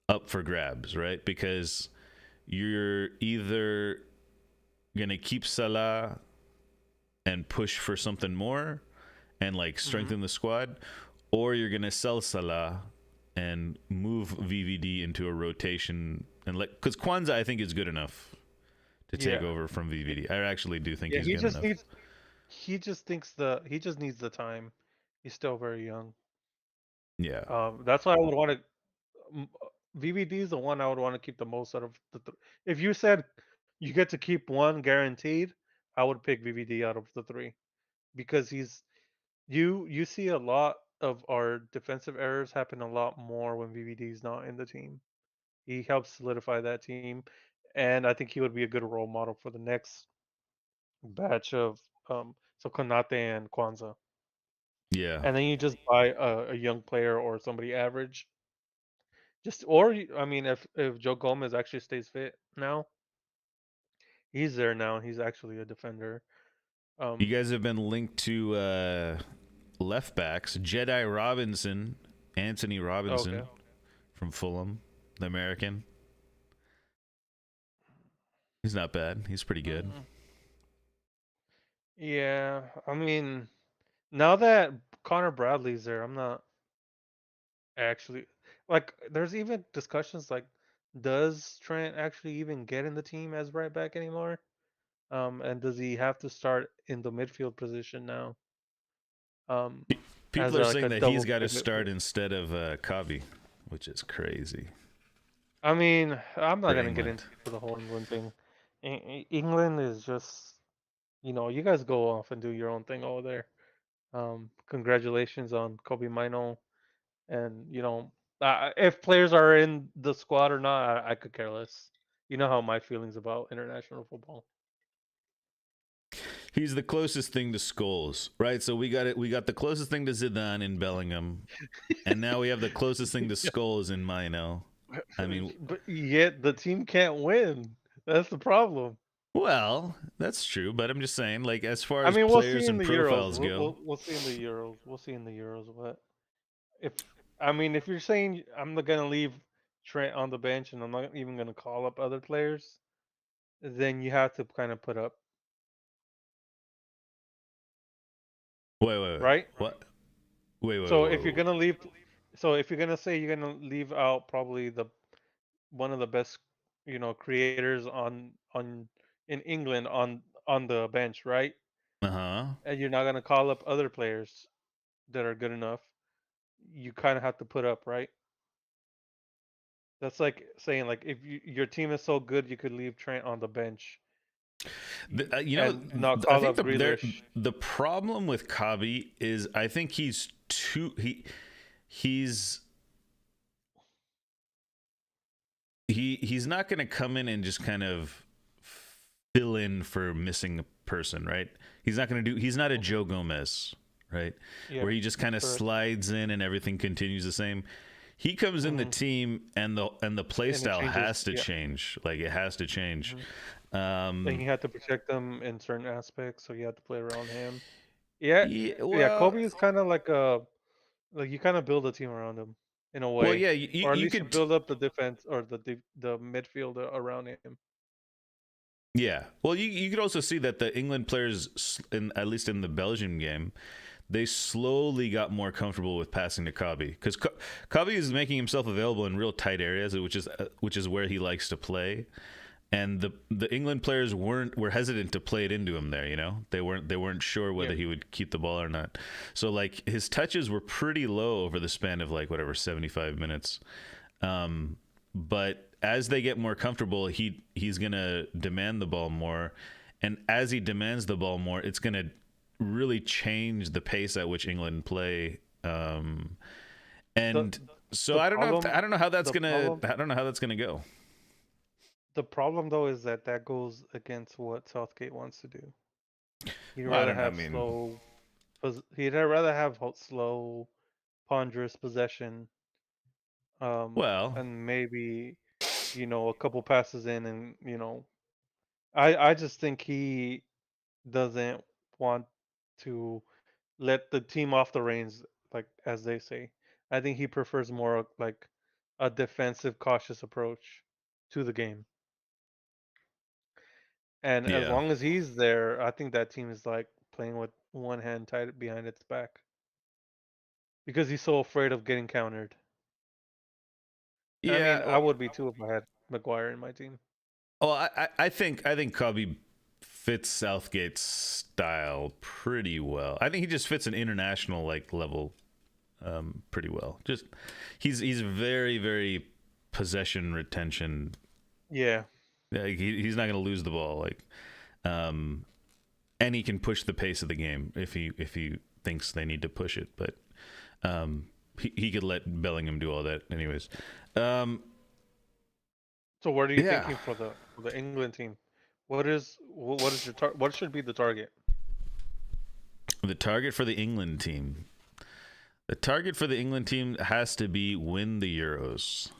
up for grabs, right? Because you're either gonna keep Salah and push for something more and like Hmm. strengthen the squad, or you're gonna sell Salah and move VVD into a rotation and like because Kwanzaa I think is good enough to take Yeah. over from VVD. I actually do think Yeah, he's good enough. he just needs the time. He's still very young. Yeah, That's why I would want to. VVD is the one I would want to keep the most out of if you said you get to keep one guaranteed, I would pick VVD out of the three because you see a lot of our defensive errors happen a lot more when VVD is not in the team. He helps solidify that team, and I think he would be a good role model for the next batch of so Konate and Kwanzaa. yeah. And then you just buy a young player or somebody average. Just or I mean, if Joe Gomez actually stays fit now, he's there now. He's actually a defender. You Um, guys have been linked to left backs. Jedi Robinson, Anthony okay. Robinson from Fulham, the American. He's not bad. He's pretty good. Mm, yeah, I mean, now that Connor Bradley's there, I'm not actually like. There's even discussions like, does Trent actually even get in the team as right back anymore? And does he have to start in the midfield position now? Um, People as are a, like saying a that he's double got to pivot start midfield. instead of Kavi, which is crazy I mean, I'm not for gonna get England. into the whole England thing. England is just, you guys go off and do your own thing over there. Congratulations on Kobe Mino, and if players are in the squad or not, I could care less. You know how my feelings about international football. He's the closest thing to Scholes, right? So we got it. We got the closest thing to Zidane in Bellingham, and now we have the closest thing to Yeah. Scholes in Mino. I mean, But yet the team can't win. That's the problem. well, that's true, but I'm just saying, like, as far I as mean, we'll see players in and the Euros. profiles go, We'll see in the Euros. We'll see in the Euros. But if I mean, if you're saying I'm not gonna leave Trent on the bench and I'm not even gonna call up other players, then you have to kind of put up, wait, right? what? Wait, So if you're whoa. gonna leave, so if you're gonna say you're gonna leave out probably the one of the best, creators on in England on the bench, right? Uh huh. And you're not gonna call up other players that are good enough. You kind of have to put up, right? That's like saying like if your team is so good, you could leave Trent on the bench You know, and not I call think up Grealish. the problem with Kabi is I think he's he's not going to come in and just kind of fill in for missing a person, right? He's not going to do. He's not a Joe Gomez, right? Yeah, Where he just kind of correct. slides in and everything continues the same. He comes in the Hmm. team and the play And it style changes. has to Yeah. change. Like it has to change. Hmm. And Um, you have to protect them in certain aspects, so you have to play around him. Yeah, yeah, yeah. well, Kobe is kind of like you kind of build a team around him in a well, way, yeah. or at You least you could build up the defense or the midfield around him. Yeah. Well, you could also see that the England players, at least in the Belgium game, they slowly got more comfortable with passing to Kabi because Kabi is making himself available in real tight areas, which is where he likes to play. And the England players were hesitant to play it into him there. You know, they weren't sure Yeah. whether he would keep the ball or not. So like his touches were pretty low over the span of like whatever 75 minutes. Um, but as they get more comfortable, he's gonna demand the ball more, and as he demands the ball more, it's gonna really change the pace at which England play. The And So The I don't know if problem, I don't know how that's the gonna problem, I don't know how that's gonna go. the problem though is that that goes against what Southgate wants to do. He'd Well, I rather don't know. I have mean, he'd rather have slow, ponderous possession, well, and maybe, a couple passes in, and I just think he doesn't want to let the team off the reins, like as they say. I think he prefers more of, like a defensive, cautious approach to the game. And as yeah, long as he's there, I think that team is like playing with one hand tied behind its back because he's so afraid of getting countered. I yeah. mean, I would be too if I had Maguire in my team. Well, I think Cubby fits Southgate's style pretty well. I think he just fits an international level pretty well. Just he's very very possession retention. Yeah. He's not going to lose the ball um, and he can push the pace of the game if he thinks they need to push it. But he could let Bellingham do all that anyways. Um, So what are you yeah, thinking for the England team? What is your what should be the target? the target for the England team. The target for the England team has to be win the Euros.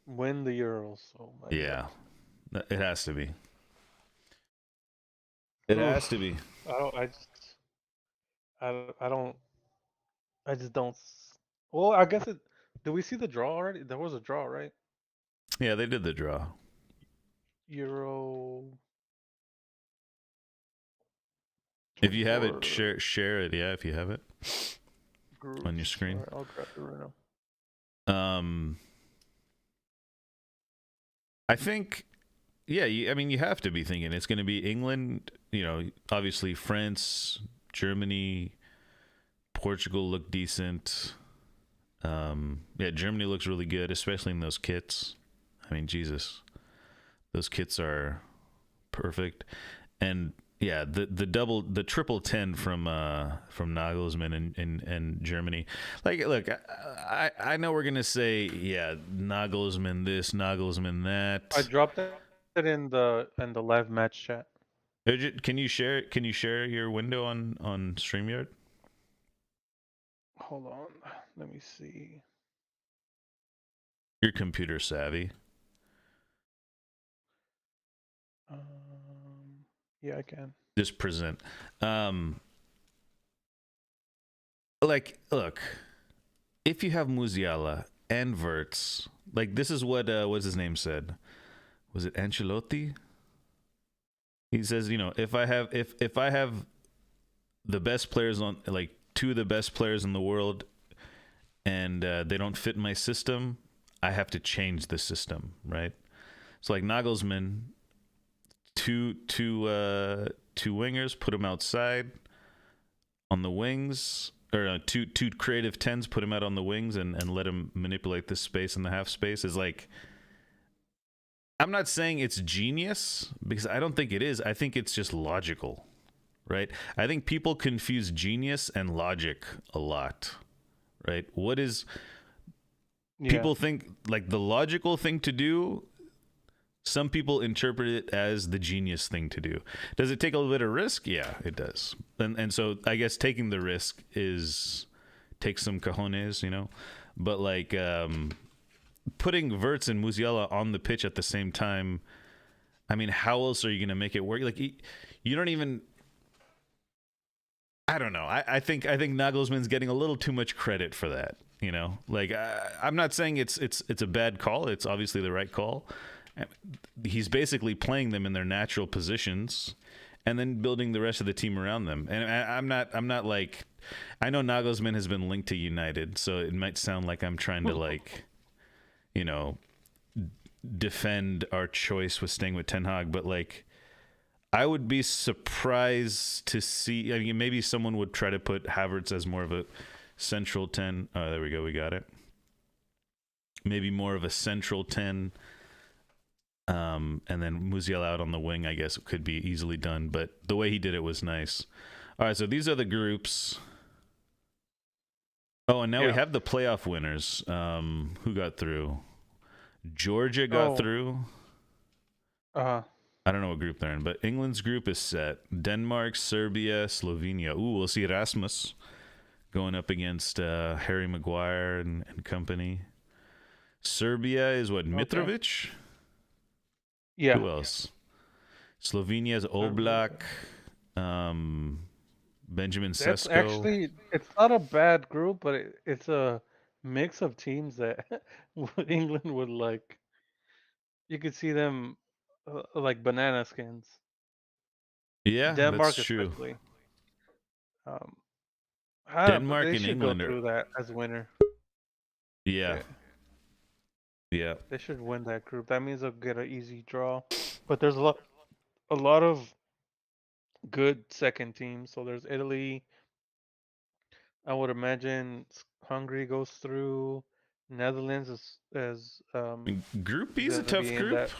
Win the Euros. Oh my God. Yeah, it has to be. It has to Oof. be. I don't. I just. I don't. I just don't. Well, I guess it. Did we see the draw already? There was a draw, right? Yeah, they did the draw. Euro If you have it, 24 share it. Yeah, if you have it on your groups. All screen. right, I'll grab it right now. Um, I think, yeah. I mean, you have to be thinking it's going to be England. Obviously France, Germany, Portugal look decent. Yeah, Germany looks really good, especially in those kits. I mean, Jesus, those kits are perfect. And yeah, the triple 10 from Nagelsmann and Germany. Like, look, I know we're gonna say, yeah, Nagelsmann this, Nagelsmann I that. dropped it in the live match chat. Can you share your window on StreamYard? Hold on. Let me see. You're computer savvy. Yeah, I can. Just present. Um, look, if you have Musiala and Verts, like this is what's his name said. Was it Ancelotti? He says, if I have the best players on, like two of the best players in the world, and they don't fit my system, I have to change the system, right? So like Nagelsmann, two wingers, put him outside on the wings, or two creative tens, put him out on the wings, and let him manipulate this space in the half space is like. I'm not saying it's genius because I don't think it is. I think it's just logical, right? I think people confuse genius and logic a lot, right? What is Yeah. people think like the logical thing to do? Some people interpret it as the genius thing to do. Does it take a little bit of risk? Yeah, it does. And so I guess taking the risk takes some cojones. But like putting Verts and Musiala on the pitch at the same time, I mean, how else are you going to make it work? Like, you don't even. I don't know. I think Nagelsmann's getting a little too much credit for that. Like I'm not saying it's a bad call. It's obviously the right call. He's basically playing them in their natural positions, and then building the rest of the team around them. And I'm not like. I know Nagelsmann has been linked to United, so it might sound like I'm trying to like. Defend our choice with staying with Ten Hag, but like I would be surprised to see. I mean, maybe someone would try to put Havertz as more of a central 10. Oh, there we go. We got it. Maybe more of a central 10. And then Musiala out on the wing, I guess it could be easily done. But the way he did it was nice. All right, so these are the groups. Oh, and now we Yeah. have the playoff winners. Who got through? Georgia got Oh. through. Uh. I don't know what group they're in, but England's group is set. Denmark, Serbia, Slovenia. Ooh, we'll see Rasmus going up against Harry Maguire and company. Serbia is what? Okay. Mitrovic? Yeah. Who else? Slovenia's Serbia. Oblak, Benjamin That's Sesko. actually it's not a bad group, but it's a mix of teams that England would like. You could see them like banana skins. Yeah, that's Denmark true. especially. Um, I don't, but Denmark they and should go England are. through that as winner. Yeah, Yeah, yeah. they should win that group. That means they'll get an easy draw. But there's a lot of good second teams. So there's Italy. I would imagine Hungary goes through. Netherlands Group B is is a gonna tough be in group. that.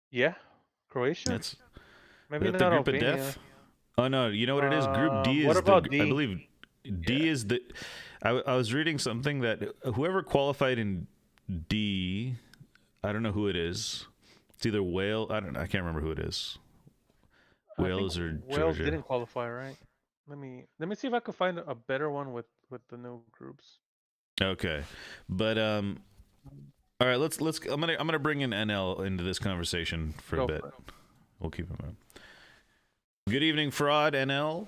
Yeah, Croatia. That's Maybe that the not group of Albania. death. Oh no, you know what it is? Group D What is about I D? believe Yeah, D is the. I was reading something that whoever qualified in D, I don't know who it is. It's either Wales. I don't know. I can't remember who it is. I think Wales or Wales Georgia. didn't qualify, right? Let me see if I can find a better one with the new groups. Okay, but all right. Let's. I'm gonna bring in NL into this conversation for a Go bit. for it. We'll keep him on. Good evening, fraud NL.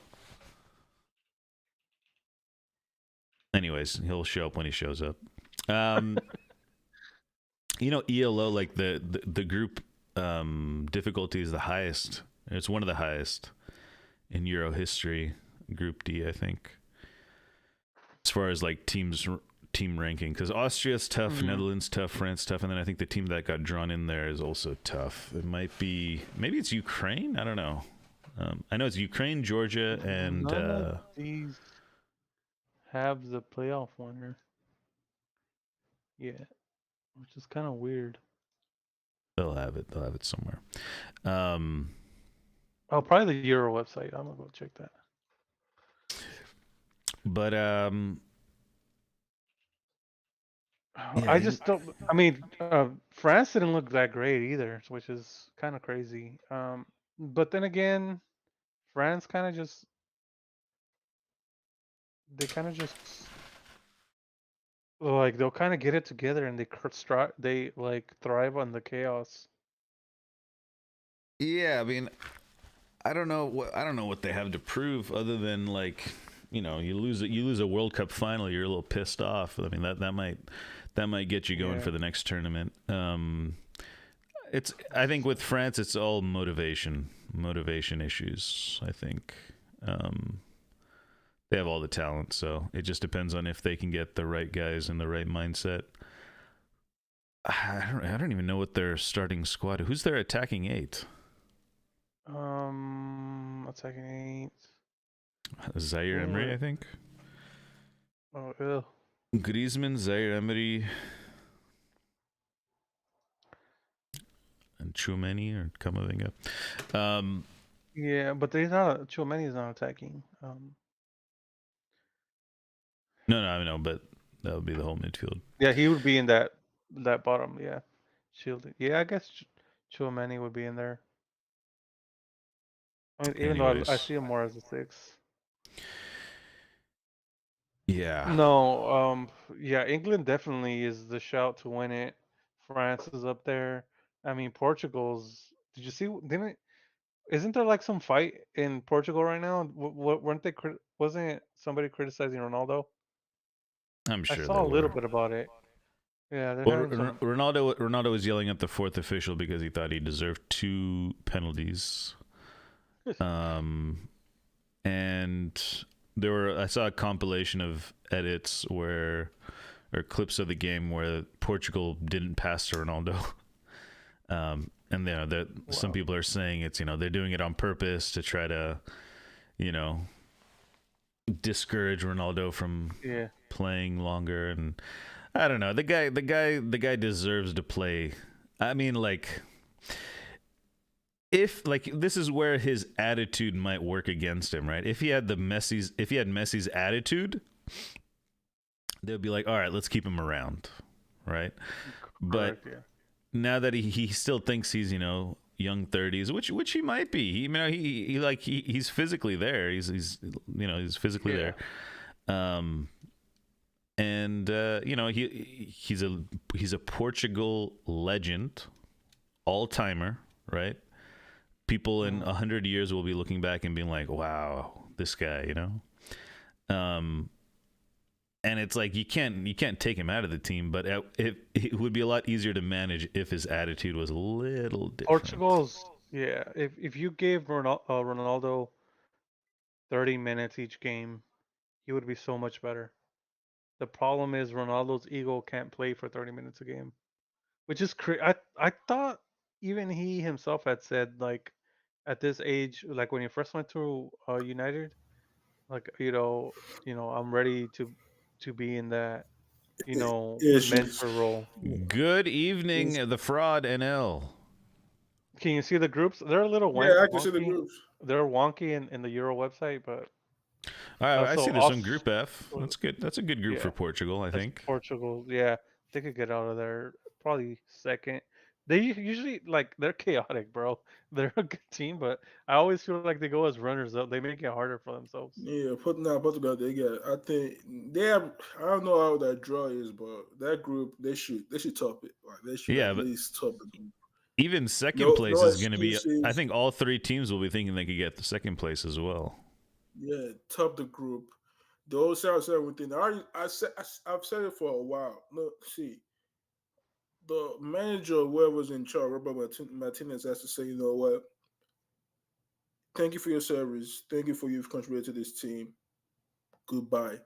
Anyways, he'll show up when he shows up. Um, ELO, like the group difficulty is the highest. It's one of the highest in Euro history. Group D, I think, as far as like team ranking, because Austria's tough, Mhm. Netherlands tough, France tough, and then I think the team that got drawn in there is also tough. It might be, maybe it's Ukraine. I don't know. I know it's Ukraine, Georgia, and None of these have the playoff winner yet, which is kind of weird. they'll have it. They'll have it somewhere. Um, Oh, probably the Euro website. I'm gonna go check that. but yeah, I just don't. I mean, France didn't look that great either, which is kind of crazy. But then again, France they kind of just like they'll kind of get it together and they like thrive on the chaos. yeah. I mean, I don't know what they have to prove other than like you lose a World Cup final, you're a little pissed off. I mean that might get you going Yeah. for the next tournament. It's I think with France it's all motivation issues. I think they have all the talent, so it just depends on if they can get the right guys in the right mindset. I don't even know what their starting squad. Who's their attacking eight? Attacking eight. Zaire Emery, I think. Oh, ew. Griezmann, Zaire Emery, and Chouameni or Kamavinga. Yeah, but he's not. Tchouaméni is not attacking. No, I know, but that would be the whole midfield. Yeah, he would be in that bottom. Yeah, shielded. Yeah, I guess Tchouaméni would be in there. I mean, even though I Anyways, see him more as a six. yeah, No, yeah, England definitely is the shout to win it. France is up there. I mean, Portugal's. Did you see? Didn't? Isn't there like some fight in Portugal right now? Weren't they? Wasn't somebody criticizing Ronaldo? I'm I sure saw there a little were. bit about it. Yeah, they're Well, having some. Ronaldo was yelling at the fourth official because he thought he deserved two penalties. And I saw a compilation of edits or clips of the game where Portugal didn't pass to Ronaldo. And some Wow. people are saying it's they're doing it on purpose to try to you know discourage Ronaldo from Yeah. playing longer. And I don't know, the guy deserves to play. I mean, like, if like this is where his attitude might work against him, right? If he had Messi's attitude, they'll be like, all right, let's keep him around, right? But Correct. Yeah. now that he still thinks he's young 30s, which he might be. He's physically there. He's physically Yeah. there. Um, and he's a Portugal legend, all timer, right? People in Mm. 100 years will be looking back and being like, "Wow, this guy," Um, and it's like you can't take him out of the team, but it would be a lot easier to manage if his attitude was a little different. Portugal's yeah. If you gave Ronaldo 30 minutes each game, he would be so much better. The problem is Ronaldo's ego can't play for 30 minutes a game, which is I thought even he himself had said like at this age, like when he first went to United, like I'm ready to be in that Yes, yes. mentor role. Good evening, Yes. the fraud NL. Can you see the groups? They're a little Yeah, I can see the wonky. groups. They're wonky in the Euro website, but I so see there's some group F. uh, That's good. That's a good group for yeah, Portugal, I that's think. Portugal. Yeah, they could get out of there probably second. They usually like they're chaotic, bro. They're a good team, but I always feel like they go as runners up. They make it harder for themselves. Yeah, putting out Portugal, they get. I think they have. I don't know how that draw is, but that group they should top it. Like they should Yeah, at but least top the group. even second No, place no is going to be. I excuses. think all three teams will be thinking they could get the second place as well. Yeah, top the group. The whole South everything. I've said it for a while. Look, see, the manager, whoever's in charge, Robert Martinez, has to say, you know what? Thank you for your service. Thank you for you've contributed to this team. Goodbye.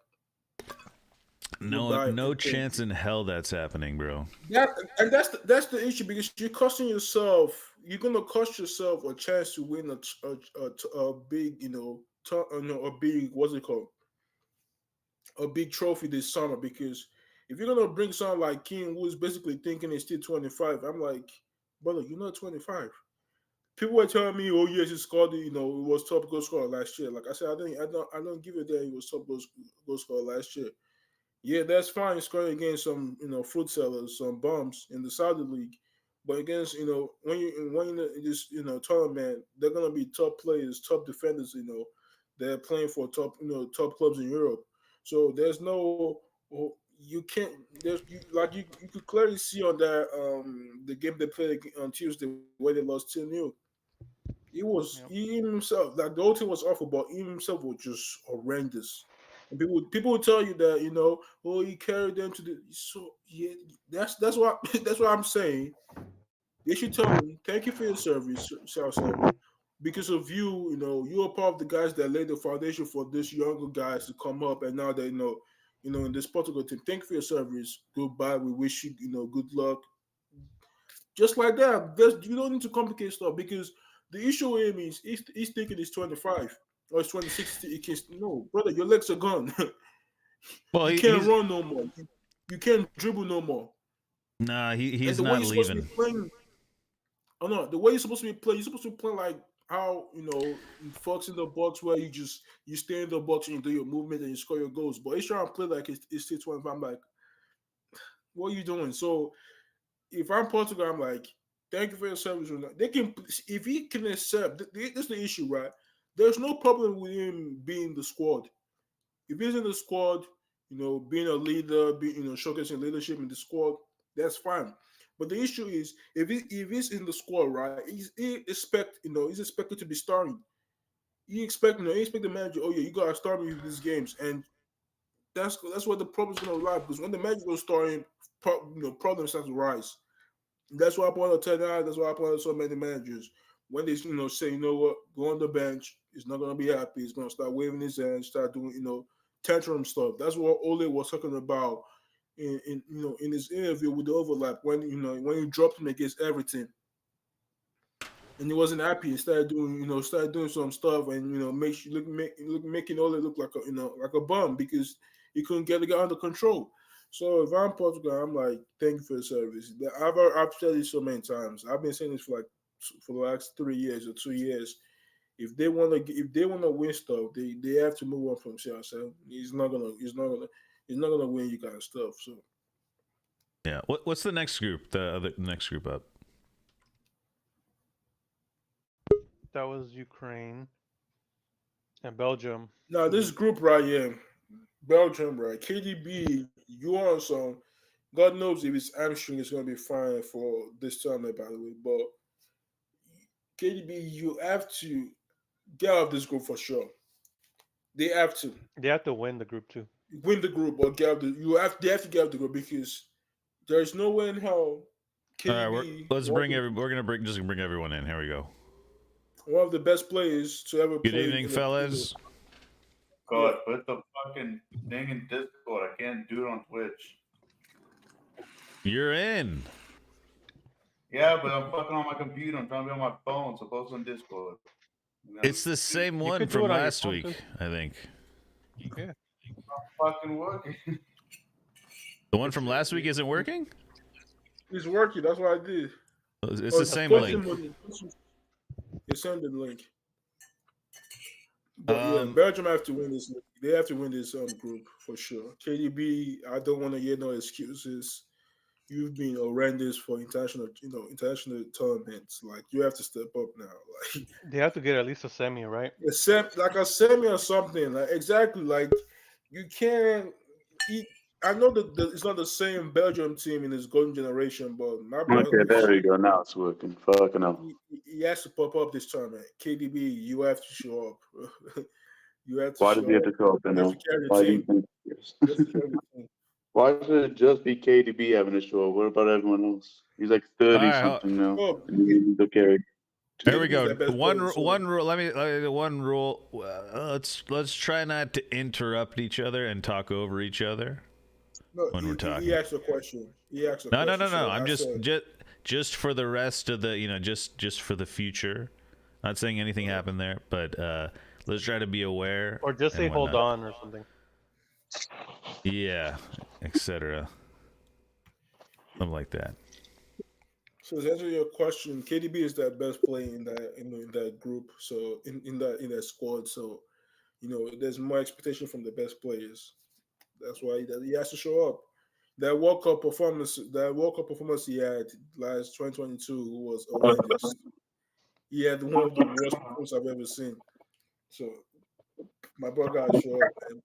No, Goodbye no and thank chance you. in hell that's happening, bro. That's the issue because you're costing yourself. You're gonna cost yourself a chance to win a big a big what's it called, a big trophy this summer. Because if you're gonna bring someone like King, who's basically thinking he's still 25, I'm like, brother, you're not 25. People were telling me, oh yes, he scored. It was top goal scorer last year. Like I said, I don't give it that he was top goal scorer last year. Yeah, that's fine scoring against some fruit sellers, some bums in the Saudi league, but against when you in this tournament, they're gonna be top players, top defenders. They're playing for top clubs in Europe. So there's no you can't you could clearly see on that the game they played on Tuesday where they lost 2-0. Yep. He himself, like the whole team was awful, but he himself was just horrendous. And people would tell you that oh, he carried them to the. So yeah, that's what that's what I'm saying. They should tell him thank you for your service, South 7, because of you. You're part of the guys that laid the foundation for this younger guys to come up, and now they in this Portugal team. Thank you for your service. Goodbye. We wish you good luck. Just like that. You don't need to complicate stuff because the issue with him is he's thinking he's 25 or he's 26. He can, no, brother, your legs are gone. Well, You can't run no more. You can't dribble no more. nah, And he's the way not you're supposed to be leaving. playing, oh no, the way you're supposed to be playing, you're supposed to play like how Fox in the box where you stay in the box and you do your movement and you score your goals. But he's trying to play like it's still 25. I'm like, what are you doing? So if I'm Portugal, I'm like, thank you for your service. They can, if he can accept. This is the issue, right? There's no problem with him being the squad. If he's in the squad, being a leader, showcasing leadership in the squad, that's fine. But the issue is if he's in the squad, right? He's expected to be starting. You expect the manager. Oh yeah, you gotta start me with these games, and that's where the problem's gonna lie because when the manager goes starting, problems start to rise. That's why I point out Ted. That's why I point out so many managers. When they say, what, go on the bench, he's not gonna be happy. He's gonna start waving his hands, start doing tantrum stuff. That's what Ole was talking about in his interview with the overlap when he dropped him against everything and he wasn't happy. He started doing some stuff and making Ole look like a bum because he couldn't get the guy under control. So if I'm Portugal, I'm like, thank you for the service. I've said it so many times. I've been saying this for the last 3 years or 2 years. if they wanna win stuff, they have to move on from CR7. He's not gonna win you kind of stuff. So Yeah. What's the next group? The next group up. That was Ukraine and Belgium. now this group right here, Belgium, right? KDB, you on some. God knows if his hamstring is gonna be fine for this tournament, by the way. But KDB, you have to get out of this group for sure. They have to They have to win the group too. win the group or get out the. They have to get out the group because there's no way in hell All right, KDB, we're gonna bring everyone in. Here we go. one of the best players to ever Good play. evening, fellas. God, put the fucking thing in Discord. I can't do it on Twitch. You're in. Yeah, but I'm fucking on my computer. I'm trying to be on my phone, so post on Discord. It's the same one could do from it on your last phone, week, too. I think. Yeah. fucking working. The one from last week isn't working? It's working. That's what I did. It's the same post link. him You send the link. But yeah, Belgium have to win this. They have to win this group for sure. KDB, I don't want to hear no excuses. You've been horrendous for international tournaments. Like you have to step up now. Like They have to get at least a semi, right? except like a semi or something. Like exactly. Like you can't. I know that it's not the same Belgium team in this golden generation, but my brother. Okay, there we go. Now it's working. Fucking hell. He has to pop up this tournament. KDB, you have to show up. You have to. Why does he have to show up then? You have to carry the Why do you team. think? You have to carry the team. Why should it just be KDB having a show? What about everyone else? He's like 30 All right, something now. Oh, And he needs to carry. There we KDB is go. the best One player, so- one rule. Let me one rule. Let's try not to interrupt each other and talk over each other No, when we're talking. He asked a question. No, No. I'm just for the rest of the just for the future. Not saying anything happened there, but let's try to be aware. Or just say and hold whatnot. on or something. Yeah, etc. Something like that. So to answer your question, KDB is that best player in that group. So in that squad. So there's more expectation from the best players. That's why he has to show up. That World Cup performance he had last 2022 was horrendous. He had one of the worst performances I've ever seen. So my brother got to show up, man.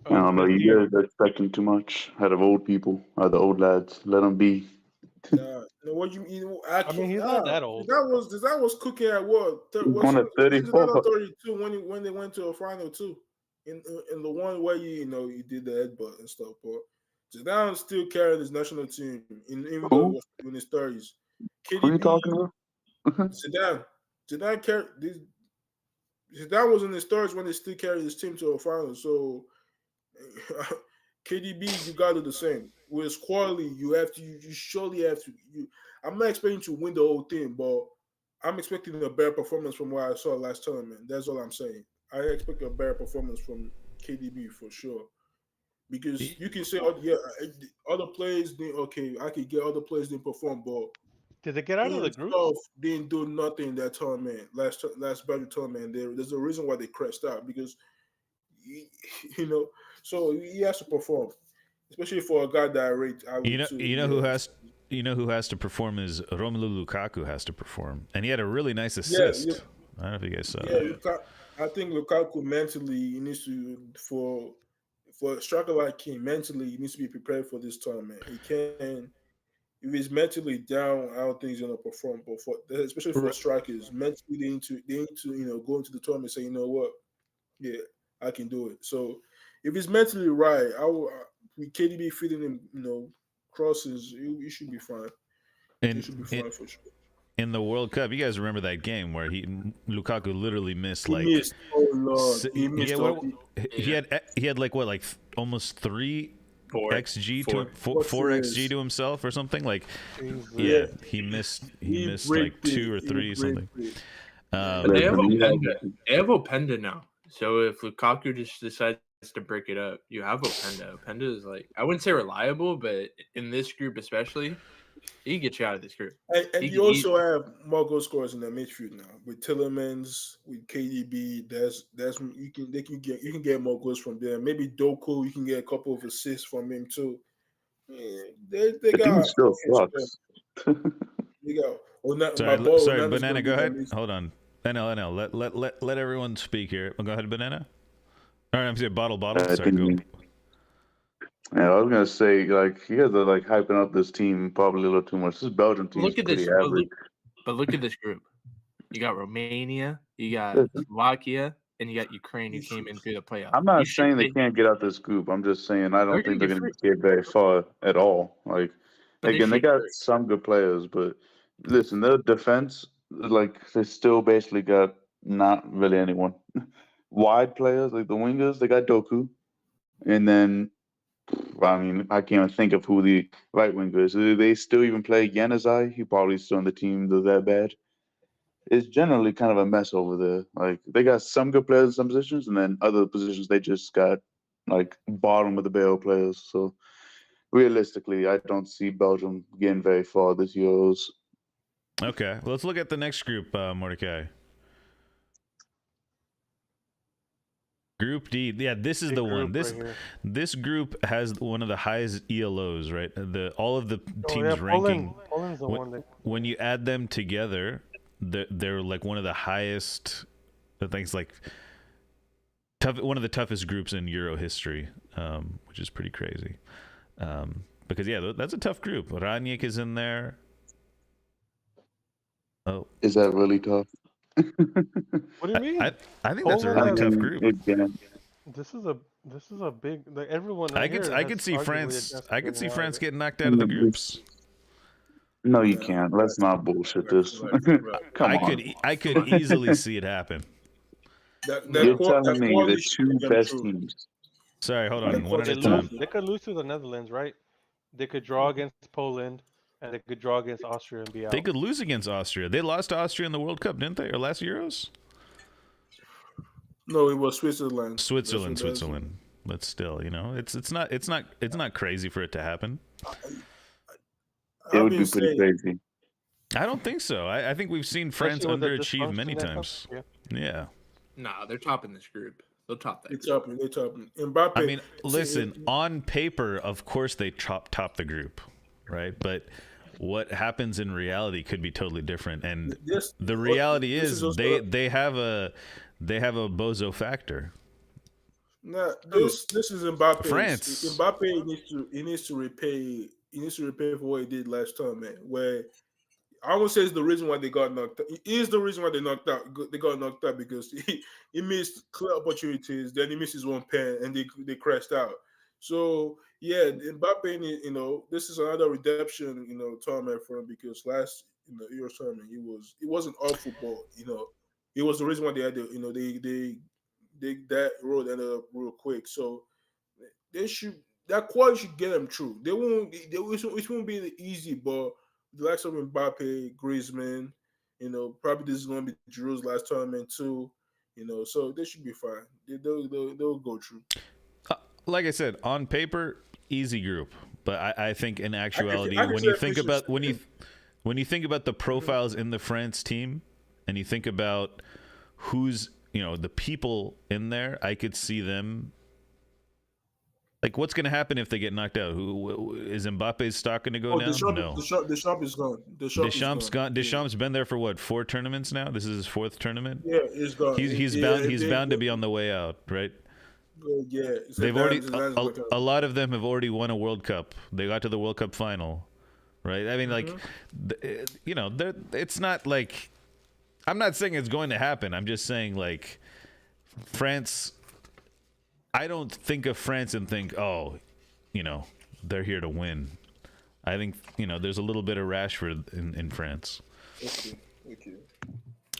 I don't know. You guys are expecting too much out of old people, out of the old lads. Let them be. Nah, what you I mean, he's not that old. That was cooking at what? One at 34. 32 when they went to a final too. In the one where you did the headbutt and stuff, but Zidane still carrying his national team even though he was in his 30s. Who are you talking about? Zidane carried this. Zidane was in his 30s when they still carried his team to a final. So KDB, you gotta do the same. With quality, you surely have to. I'm not expecting to win the whole thing, but I'm expecting a better performance from what I saw last tournament. That's all I'm saying. I expect a better performance from KDB for sure. Because you can say, other players didn't. Okay, I could get other players didn't perform, but did they get out of the group? Didn't do nothing in that tournament. Last Belgian tournament, there's a reason why they crashed out because so he has to perform, especially for a guy that I rate. Who has to perform is Romelu Lukaku has to perform, and he had a really nice assist. I don't know if you guys saw that. I think Lukaku mentally he needs to for a striker like him mentally he needs to be prepared for this tournament. He can. If he's mentally down, I don't think he's gonna perform. But especially for strikers, mentally they need to go into the tournament and say, you know what, yeah, I can do it. So if he's mentally right, with KDB feeding him, crosses, he should be fine. He should be fine for sure. In the World Cup, you guys remember that game where Lukaku literally missed he had like almost 3 XG to 4 XG to himself or something like. Yeah, he missed like 2 or 3 something. They have Openda now, so if Lukaku just decides to break it up, you have Openda. Openda is like, I wouldn't say reliable, but in this group especially, He can get you out of this group. And He you can also have more goal scorers in the midfield now with Tillemans, with KDB. You can get more goals from there. Maybe Doku, you can get a couple of assists from him too. Yeah, they The got dude still okay, sucks. they got my Sorry, boy sorry, Onana's Banana, gonna go be ahead. amazing. Hold on. NL. Let everyone speak here. Go ahead, Banana. All right, I'm saying bottle. I Sorry, go. think. Yeah, I was gonna say, like, you guys are like hyping up this team probably a little too much. This Belgium team is Look at pretty this. average. But look at this group. You got Romania, you got Listen, Slovakia, and you got Ukraine who came in through the playoffs. I'm not saying they can't get out this group. I'm just saying I don't think they're get gonna get very far at all. Like, But again, they should got get- some good players, but listen, their defense, like, they still basically got not really anyone. Wide players, like the wingers, they got Doku, and then I mean, I can't even think of who the right winger is. Do they still even play Yanazai? He probably still on the team. They're that bad. It's generally kind of a mess over there. Like, they got some good players in some positions, and then other positions they just got like bottom of the barrel players. So realistically, I don't see Belgium getting very far this Euros. Okay, let's look at the next group, Mordecai. Group D. Yeah, this is Big the one. group right here. This group has one of the highest ELOs, right? All of the Oh, teams yeah, ranking. Poland's the one that. When you add them together, they're like one of the highest. I think it's like one of the toughest groups in Euro history, which is pretty crazy. Because yeah, that's a tough group. Ranić is in there. Oh, Is that really tough? What do you mean? I think that's a Poland really has- tough group. This is a big, like, everyone. I right could here I has could see arguably a France. chance of I could see getting out of France it. getting knocked out of the groups. No, you can't. Let's not bullshit this. Come I on. could easily see it happen. You're telling me the two best teams. Sorry, hold on, one at They a time. They could lose to the Netherlands, right? They could draw against Poland, and they could draw against Austria and be out. They could lose against Austria. They lost to Austria in the World Cup, didn't they? Or last Euros? No, it was Switzerland. Switzerland. But still, it's not crazy for it to happen. It would be pretty crazy. I don't think so. I think we've seen France Especially with the underachieve many dysfunction that times. comes- Yeah. Nah, they're topping this group. They'll top that. They're topping. Mbappe. I mean, listen, on paper, of course they top the group, right? But what happens in reality could be totally different. And the reality is they have a bozo factor. Nah, this is Mbappe. France. Mbappe needs to repay for what he did last time, man. Where I won't say it's the reason why they got knocked out. It is the reason why they got knocked out because he missed clear opportunities, then he missed his one pen and they crashed out. So yeah, Mbappe, this is another redemption, tournament for him because last Euro tournament it wasn't all football, It was the reason why they had that road ended up real quick. So that quality should get them through. It won't be easy, but the likes of Mbappe, Griezmann, probably this is going to be Giroud's last tournament too, so they should be fine. They'll go through. Like I said, on paper, easy group, but I think in actuality, I can when say you think about efficiency. when you think about the profiles in the France team, and you think about who's the people in there, I could see them. Like, what's going to happen if they get knocked out? Who is Mbappe's stock going to go down? No. Deschamps is gone. Deschamps gone. Deschamps been there for what, 4 tournaments now? This is his 4th tournament. Yeah, he's gone. He's bound to be on the way out, right? Yeah, They've already a lot of them have already won a World Cup. They got to the World Cup final, right? I mean, like, it's not like, I'm not saying it's going to happen. I'm just saying, like, France. I don't think of France and think, oh, they're here to win. I think, there's a little bit of Rashford in France. Okay.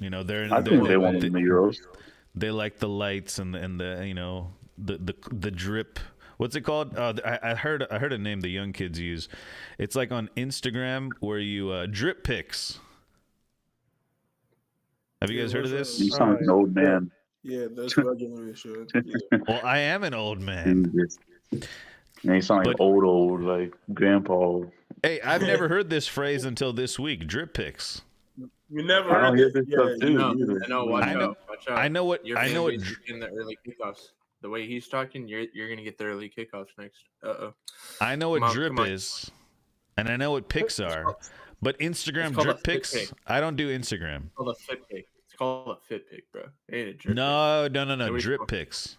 I think they won the Euros. They like the lights and the drip. What's it called? I heard a name the young kids use. It's like on Instagram where you drip pics. Have you guys heard of this? You sound like an old man. Yeah, that's what I generation. Well, I am an old man. And he sound like But- old, like grandpa. Hey, I've never heard this phrase until this week. Drip picks. You never I heard don't hear it. this Yeah, stuff I too. know. either. I know. Watch I know- out. Watch out. I know what. Your I know what. fan base is getting the early kickoffs. The way he's talking, you're gonna get the early kickoffs next. I know what Come on, drip come on. is, and I know what picks are. But Instagram It's called drip a fit picks, pick. I don't do Instagram. It's called a fit pick. It's called a fit pick, bro. It ain't a drip No, pick. Nobody's drip going- picks.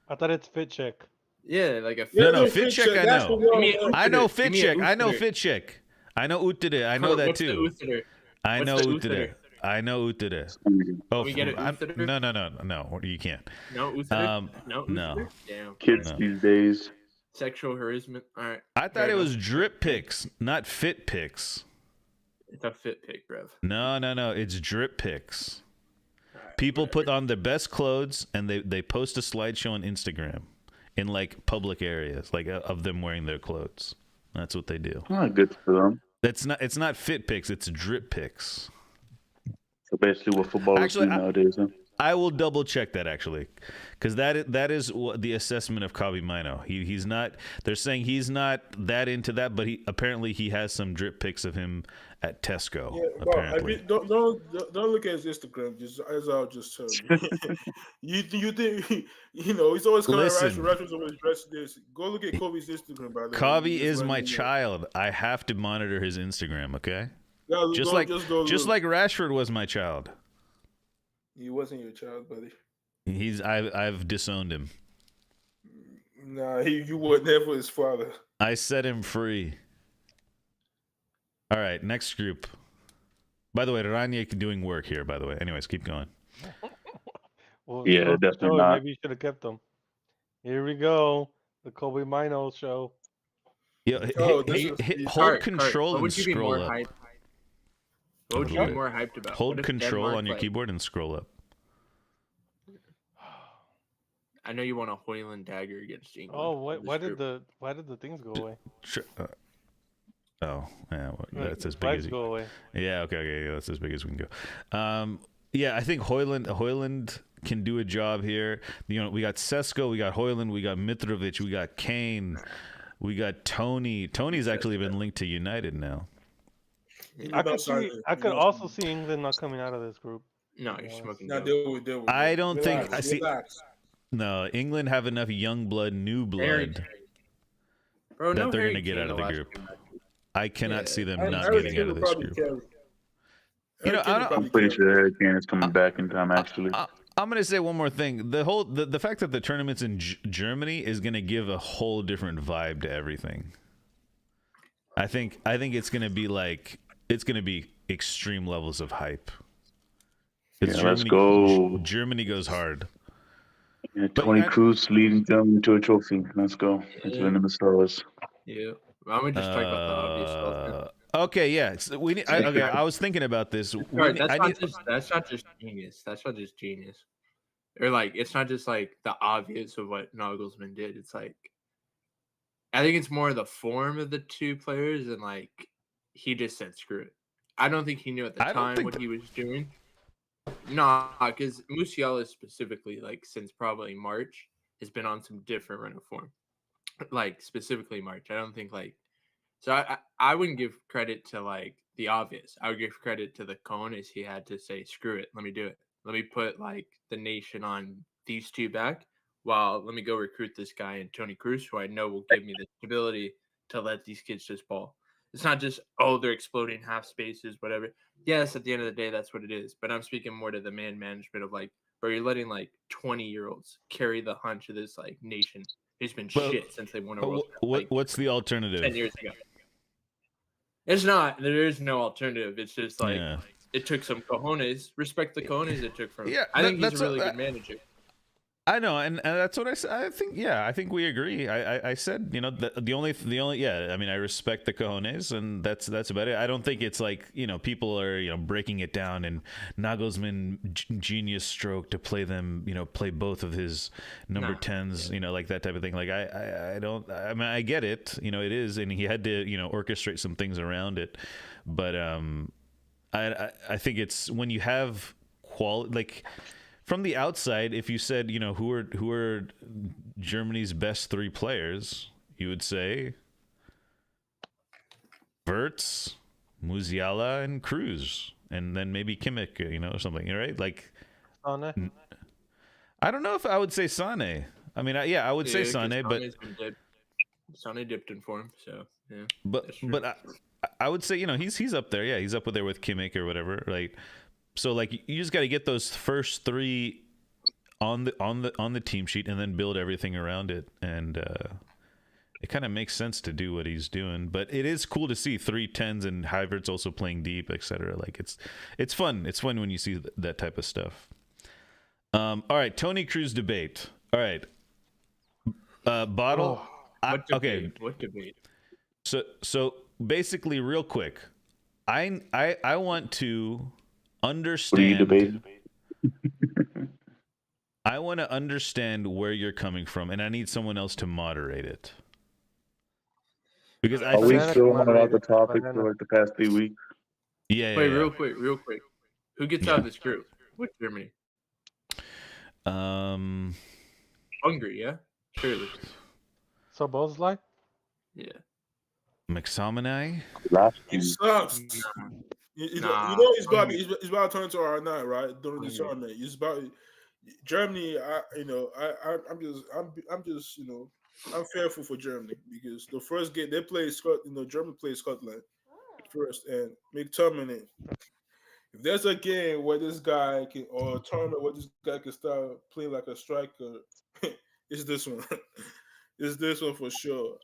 I thought it's fit check. Yeah, like a fit. No, no, fit check I that's know. the one. Give me a- I know Give fit me a check. I know Uther. fit check. I know Utide. I know that What's the too. Uther? I What's know the Utide. Uther? I know Utide. Oh, we get it, I'm- Uther? no, you can't. No, Uther? No. Uther? Damn. Kids No. these days. Sexual harassment. All right. I thought fair it was enough. drip picks, not fit picks. It's a fit pick, bro. No, it's drip picks. Alright, People whatever. put on their best clothes and they post a slideshow on Instagram in like public areas, like of them wearing their clothes. That's what they do. Not good for them. It's not fit pics, it's drip pics. So basically, what footballers Actually, do nowadays. Huh? I will double check that actually, because that is what the assessment of Kabi Mino. He's not. They're saying he's not that into that, but apparently he has some drip pics of him at Tesco. Yeah, well, I apparently, mean, don't look at his Instagram. Just as I'll just tell you, you think he's always coming at Listen. Rashford's always dressed this. Go look at Kobe's Instagram, by the way. Kabi Just is let my me know. child. I have to monitor his Instagram. Okay, Yeah, just like Rashford was my child. he wasn't your child, buddy. I've disowned him. Nah, you were never his father. I set him free. All right, next group. By the way, Ranier doing work here, by the way. Anyways, keep going. Well, Yeah, goes to definitely show you, not. Maybe you should have kept them. Here we go. The Kobe Mino show. Yeah, Oh, this is- hold Cart, control what and would you be scroll more up. hyped? What would you be more hyped about? Hold What if control Denmark, on your like- keyboard and scroll up. I know you want a Hoyland dagger against England. Oh, in this why did group. the things go away? Sure. Oh, yeah, well, Like, that's as big flags as you. go away. Yeah, okay, yeah, that's as big as we can go. Yeah, I think Hoyland can do a job here. We got Sesko, we got Hoyland, we got Mitrovic, we got Kane, we got Tony. Tony's actually been linked to United now. I could also see England not coming out of this group. No, you're smoking. Nah, dope. they will. I don't think- Relax, I see- relax. No, England have enough young blood, new Harry blood. Kane. Bro, that no they're Harry gonna get Kane out of the last group. game. I cannot Yeah, see them Harry not Kane getting out will of this probably group. carry. You know, Harry Kane will I probably I'm pretty carry. sure Harry Kane is coming back in time. Actually, I'm gonna say one more thing. The fact that the tournament's in Germany is gonna give a whole different vibe to everything. I think it's gonna be extreme levels of hype. 'Cause Yeah, let's go. Germany goes hard. yeah, but Tony I- Cruz leading them to a trophy. Let's go. Let's Yeah. win in the stars. Yeah. I'm gonna just talk about the obvious stuff. man. Okay, yeah. So I was thinking about this. Sorry, that's not just genius. That's not just genius. Or like, it's not just like the obvious of what Nagelsmann did. It's like, I think it's more the form of the two players, and like he just said screw it. I don't think he knew at the I don't time think what he was doing. Nah, because Musiala specifically, like since probably March, has been on some different run of form. Like specifically March. I don't think like so I wouldn't give credit to like the obvious. I would give credit to the cojones he had to say, screw it, let me do it. Let me put like the nation on these two back while let me go recruit this guy and Tony Cruz, who I know will give me the stability to let these kids just ball. It's not just, oh, they're exploding half spaces, whatever. Yes, at the end of the day, that's what it is. But I'm speaking more to the man management of like, bro, you're letting like 20-year-olds carry the hunch of this like nation who's been Well, shit since they won a World Cup. Like, What's the 10 alternative? years ago. It's not. There is no alternative. It's just like Yeah. it took some cojones. Respect the cojones it took from. Yeah, I think that's he's a really what- good manager. I know, and that's what I said. I think we agree. I said, the only yeah. I mean, I respect the cojones, and that's about it. I don't think it's like people are breaking it down and Nagelsmann genius stroke to play them play both of his number Nah. 10s like that type of thing. Like I don't. I mean, I get it. It is, and he had to orchestrate some things around it, but I think it's when you have quality like. From the outside, if you said, who are Germany's best three players, you would say Verts, Musiala, and Cruz, and then maybe Kimmich, or something, right? Like, Sane. I don't know if I would say Sane. I mean, I would say 'cause Sane, but Sane dipped in form, so yeah. but that's true. but I would say he's up there. Yeah, he's up there with Kimmich or whatever, right? So like you just got to get those first three on the team sheet and then build everything around it, and it kind of makes sense to do what he's doing. But it is cool to see 3 10s and Havertz also playing deep, etc. Like it's fun. It's fun when you see that type of stuff. All right, Tony Cruz debate. All right, Bottle. What debate? Okay. What debate? So basically, real quick, I want to What are you understand. debating? I want to understand where you're coming from, and I need someone else to moderate it. Because I Are we think, Banana still on about the moderator. topic Banana. for like the past 3 weeks? yeah. Wait, real quick. Who gets Yeah. out of this group? With Germany? Hungary, yeah? Surely. So Bosley? Yeah. McSominay. Last He year. sucks. Nah. You Nah, know he's about Hungary. he's about to turn to R9, right? During this Hungary. tournament, he's about Germany. I'm just I'm fearful for Germany because the first game they played Germany played Scotland first, and McTominay. If there's a game where this guy can, or a tournament where this guy can start playing like a striker, it's this one. It's this one for sure.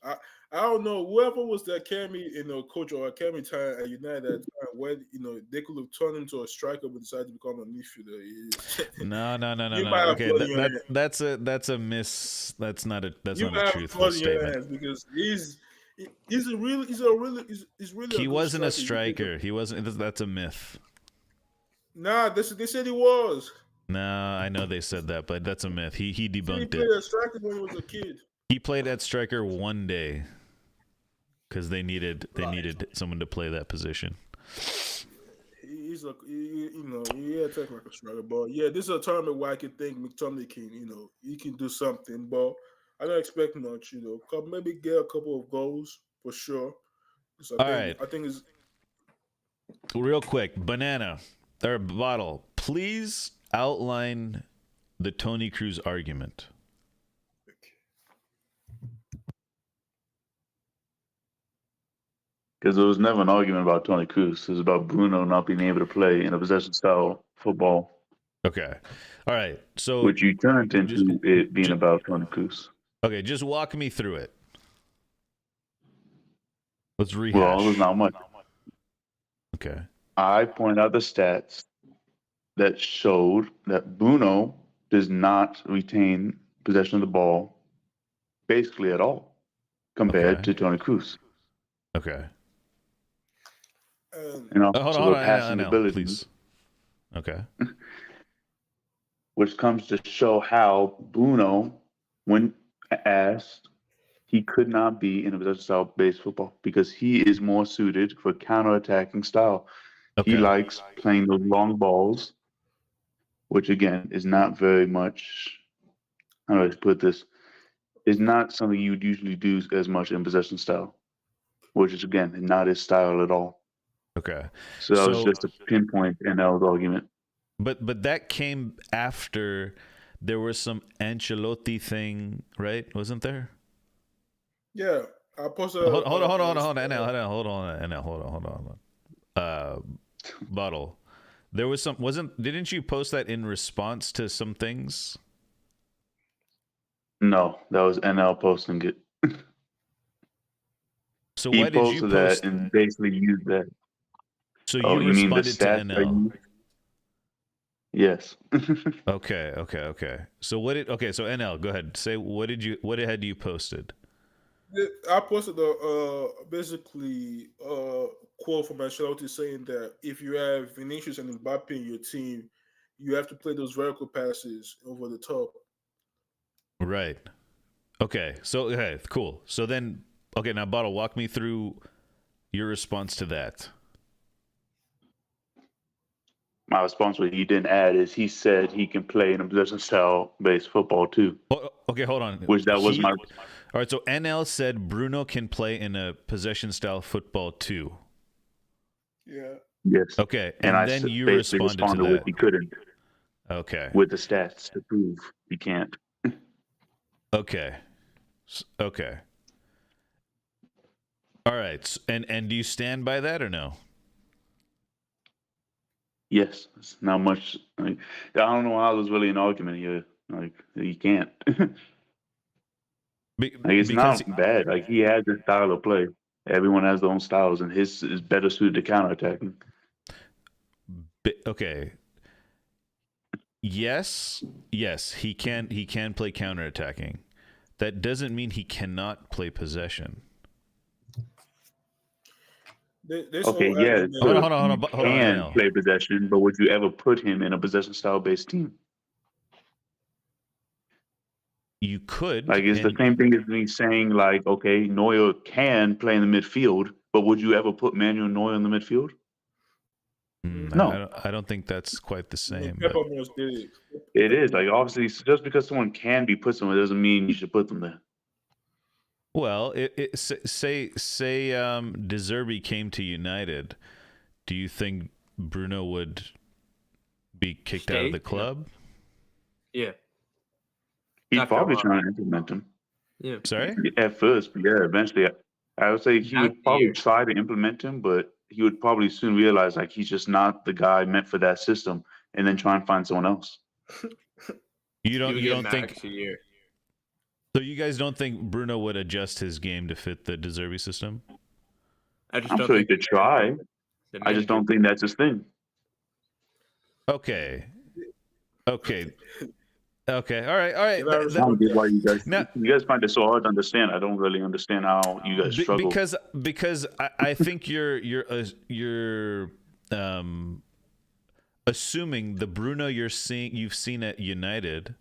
I don't know whoever was the academy, coach or academy time at United at the time, where they could have turned into a striker but decided to become a midfielder. No. You might have Okay, blood in your hand. that's a miss. That's not a You might truthful have blood in your statement. hands because he's really He a good wasn't a striker. striker. He wasn't. That's a myth. Nah, they said he was. No, I know they said that, but that's a myth. He He debunked played it. a striker when he was a kid. He played at striker one day because they needed someone to play that position. He's he attack like a striker, but yeah, this is a tournament where I can think McTominay can, he can do something, but I don't expect much, maybe get a couple of goals for sure. So All I think it's Real quick, Banana or Bottle, please outline the Tony Cruz argument. Because there was never an argument about Tony Cruz. It was about Bruno not being able to play in a possession style football, Okay. All right. So which you turned into just- it being about Tony Cruz. okay, just walk me through it. Let's rehash. Well, there's not much. Okay. I point out the stats that showed that Bruno does not retain possession of the ball basically at all compared Okay. to Tony Cruz. Okay. And also Hold the on, passing NL, ability, please. Okay. which comes to show how Bruno, when asked, he could not be in a possession style based football because he is more suited for counter-attacking style. Okay. He likes playing those long balls, which again is not very much. How do I put this? Is not something you would usually do as much in possession style, which is again not his style at all. Okay. So that was So- just a pinpoint NL's argument. But that came after there was some Ancelotti thing, right? Wasn't there? yeah. I posted. Hold on. Bottle. There was some. Didn't you post that in response to some things? No, that was NL posting it. So He why did you posted post? that and basically used that. So Oh, you you mean the responded to stats? NL. Yes. Okay. So so NL, go ahead. Say what had you posted? I posted a basically quote from Ancelotti saying that if you have Vinicius and Mbappe in your team, you have to play those vertical passes over the top. Right. Okay. So okay, cool. So then now Bottle, walk me through your response to that. My response, what he didn't add, is he said he can play in a possession style based football too. Okay, hold on. Which that was my. All right, so NL said Bruno can play in a possession-style football too. Yeah. Yes. Okay, And I then you basically responded to with that. he couldn't, Okay. with the stats to prove he can't. Okay. Okay. All right. And do you stand by that or no? Yes, it's not much. Like, I don't know how there's really an argument here. Like he can't. Like it's Because not bad. Like he has his style of play. Everyone has their own styles, and his is better suited to counterattacking. okay. Yes, he can play counterattacking. That doesn't mean he cannot play possession. This Okay, whole yeah, argument- Hold on, you can Daniel. play possession, but would you ever put him in a possession style based team? You could. Like it's the same thing as me saying like, okay, Neuer can play in the midfield, but would you ever put Manuel Neuer in the midfield? No. I don't think that's quite the same. Pep but- almost did it. It is like obviously just because someone can be put somewhere doesn't mean you should put them there. Well, say De Zerbi came to United. Do you think Bruno would be kicked out of the club? Yeah. He's Not for a probably while. trying to implement them Yeah. Sorry? at first, but yeah, eventually I would say he Not would probably here. try to implement him, but he would probably soon realize like he's just not the guy meant for that system, and then try and find someone else. You don't think max a year. so? You guys don't think Bruno would adjust his game to fit the De Zerbi system? I just I'm don't sure he think could try. the I just manager- don't think that's his thing. Okay. All right. I don't get why you guys find it so hard to understand. I don't really understand how you guys struggle. Because I think you're assuming the Bruno you've seen at United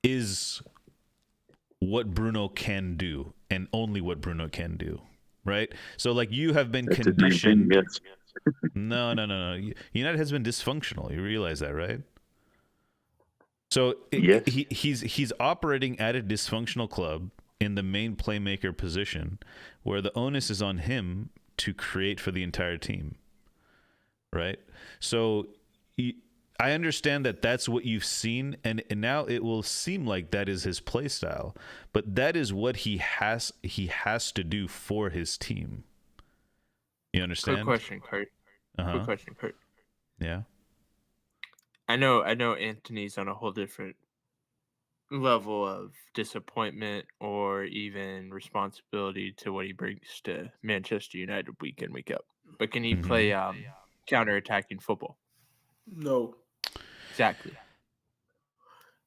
is what Bruno can do and only what Bruno can do, right? So like you have been That's the same thing, conditioned. yes. No. United has been dysfunctional. You realize that, right? So Yes. he's operating at a dysfunctional club in the main playmaker position, where the onus is on him to create for the entire team, right? So I understand that that's what you've seen, and now it will seem like that is his play style, but that is what he has to do for his team. You understand? Quick question, Kurt. Quick question, Kurt. Yeah. I know Anthony's on a whole different level of disappointment or even responsibility to what he brings to Manchester United week in, week out. But can he play counter-attacking football? No. Exactly.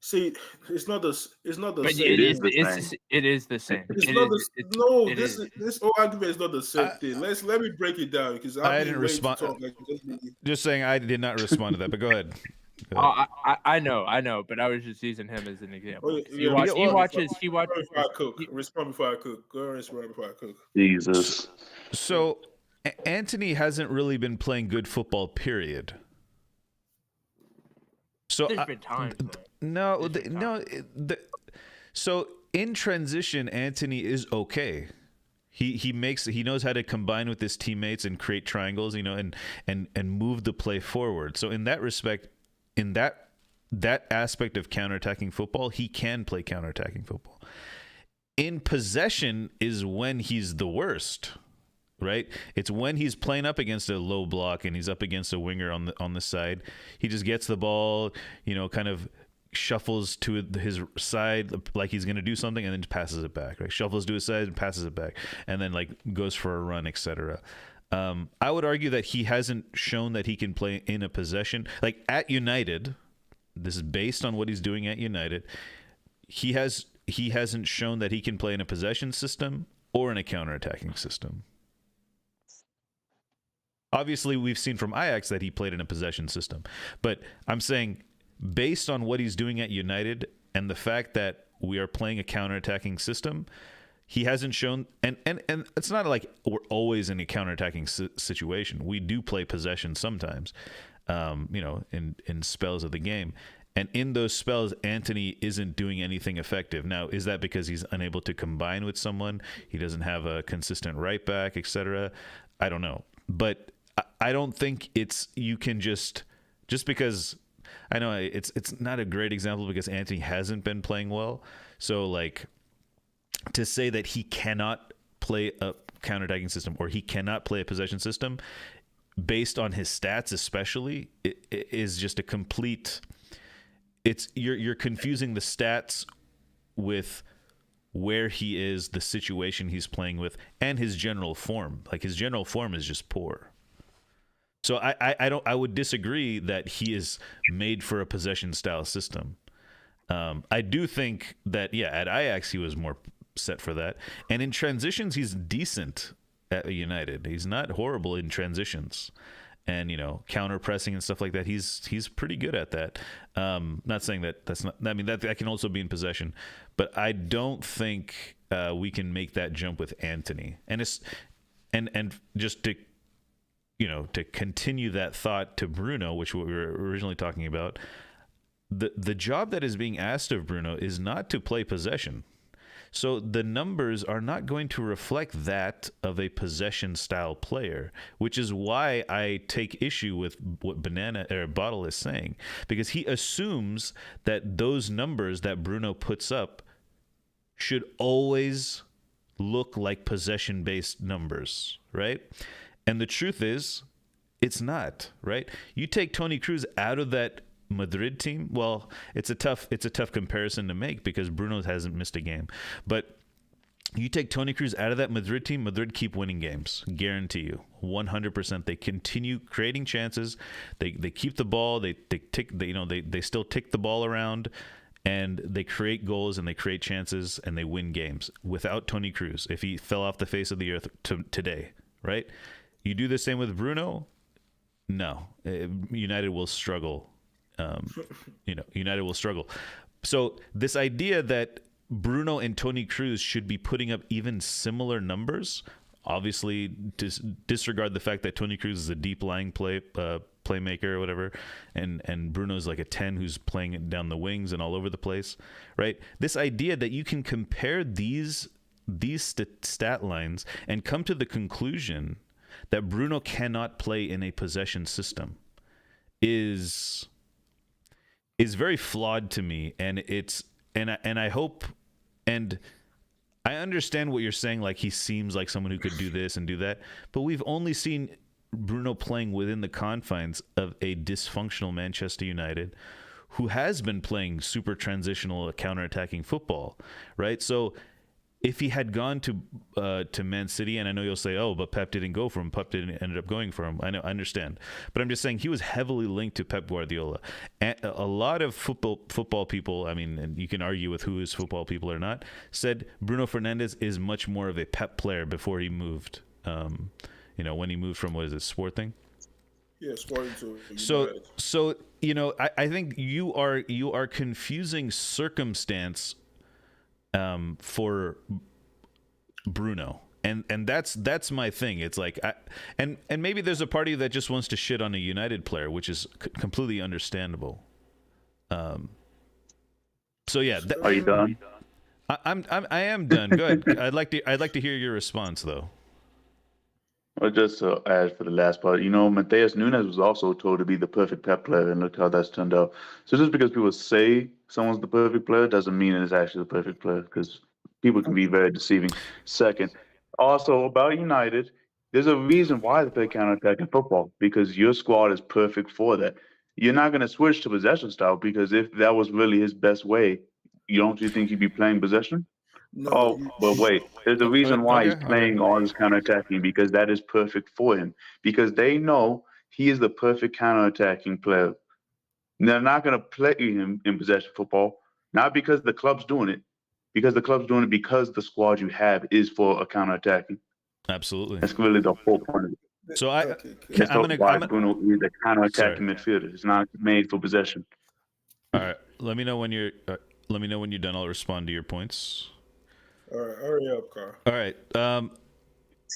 See, it's not the But same. it is the same. It's It not is- the it- no. it This is. this whole argument is not the same thing. Let me break it down because I didn't respond. Just saying, I did not respond to that. But go ahead. I know, but I was just using him as an example. Oh, He yeah, watches. Before I cook. Respond before I cook. Go ahead, respond before I cook. Jesus. So Anthony hasn't really been playing good football, period. So There's been times. so in transition, Anthony is okay. He knows how to combine with his teammates and create triangles, and move the play forward. So in that respect, in that aspect of counterattacking football, he can play counterattacking football. In possession is when he's the worst, right? It's when he's playing up against a low block and he's up against a winger on the side. He just gets the ball, kind of shuffles to his side like he's going to do something and then passes it back, right? Shuffles to his side and passes it back, and then like goes for a run, etc. I would argue that he hasn't shown that he can play in a possession. Like at United, this is based on what he's doing at United. He hasn't shown that he can play in a possession system or in a counterattacking system. Obviously, we've seen from Ajax that he played in a possession system. But I'm saying, based on what he's doing at United and the fact that we are playing a counterattacking system, he hasn't shown, and it's not like we're always in a counterattacking situation. We do play possession sometimes, in spells of the game. And in those spells, Antony isn't doing anything effective. Now, is that because he's unable to combine with someone? He doesn't have a consistent right back, etc. I don't know. But I don't think you can just because I know it's not a great example because Antony hasn't been playing well. So like to say that he cannot play a counterattacking system or he cannot play a possession system based on his stats, especially, it is just a complete. You're confusing the stats with where he is, the situation he's playing with, and his general form. Like his general form is just poor. So I would disagree that he is made for a possession style system. I do think that at Ajax he was more set for that, and in transitions he's decent at United. He's not horrible in transitions. And counter pressing and stuff like that. He's pretty good at that. Not saying that's not. I mean that can also be in possession, but I don't think we can make that jump with Antony. And just to to continue that thought to Bruno, which we were originally talking about. The job that is being asked of Bruno is not to play possession. So the numbers are not going to reflect that of a possession style player, which is why I take issue with what Bottle is saying, because he assumes that those numbers that Bruno puts up should always look like possession based numbers, right? And the truth is, it's not, right? You take Toni Kroos out of that Madrid team, well, it's a tough comparison to make because Bruno hasn't missed a game. But you take Toni Kroos out of that Madrid team, Madrid keep winning games. Guarantee you, 100%. They continue creating chances. They keep the ball. They still tick the ball around, and they create goals and they create chances and they win games without Toni Kroos. If he fell off the face of the earth today, right? You do the same with Bruno. No, United will struggle. United will struggle. So this idea that Bruno and Toni Kroos should be putting up even similar numbers, obviously disregard the fact that Toni Kroos is a deep lying playmaker or whatever, and Bruno's like a 10 who's playing it down the wings and all over the place, right? This idea that you can compare these stat lines and come to the conclusion that Bruno cannot play in a possession system is very flawed to me, and I hope, and I understand what you're saying, like he seems like someone who could do this and do that, but we've only seen Bruno playing within the confines of a dysfunctional Manchester United who has been playing super transitional counterattacking football, right? So if he had gone to Man City, and I know you'll say, oh, but Pep didn't go for him. Pep didn't ended up going for him. I understand. But I'm just saying he was heavily linked to Pep Guardiola. And a lot of football people, I mean, and you can argue with who is football people or not, said Bruno Fernandes is much more of a Pep player before he moved. When he moved from, what is it, Sporting? Yeah, Sporting to So I think you are confusing circumstance for Bruno, and that's my thing. It's like and maybe there's a party that just wants to shit on a United player, which is completely understandable. So yeah, Are you done? I am done. Go ahead. I'd like to hear your response though. Well, just to add for the last part, Mateus Nunes was also told to be the perfect Pep player, and look how that's turned out. So just because people say someone's the perfect player doesn't mean it's actually the perfect player, because people can be very deceiving. Second, also about United, there's a reason why they play counterattacking football, because your squad is perfect for that. You're not going to switch to possession style, because if that was really his best way, don't you think he'd be playing possession? No, but wait, there's a reason why he's Okay. playing all this counterattacking, because that is perfect for him. Because they know he is the perfect counterattacking player. They're not going to play him in possession football, not because the club's doing it, because the squad you have is for a counterattacking. Absolutely. That's really the whole point of it. So Bruno is a counterattacking midfielder. It's not made for possession. All right. Let me know when you're done. I'll respond to your points. All right, hurry up, Carl. All right.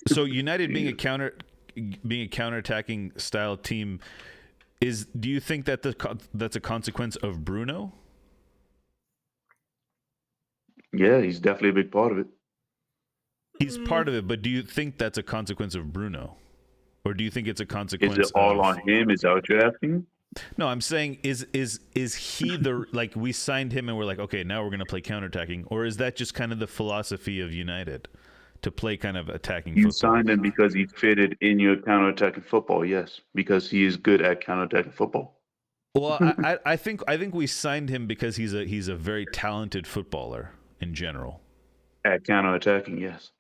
So United being a counterattacking style team, Do you think that that's a consequence of Bruno? Yeah, he's definitely a big part of it. He's part of it, but do you think that's a consequence of Bruno? Or do you think it's a Is consequence it all of on him? Is that what you're asking? No, I'm saying is he the like we signed him and we're like, okay, now we're gonna play counterattacking, or is that just kind of the philosophy of United to play kind of attacking You football? signed him because he fitted in your counterattacking football, yes, because he is good at counterattacking football. Well, I think we signed him because he's a very talented footballer in general. At counterattacking, yes.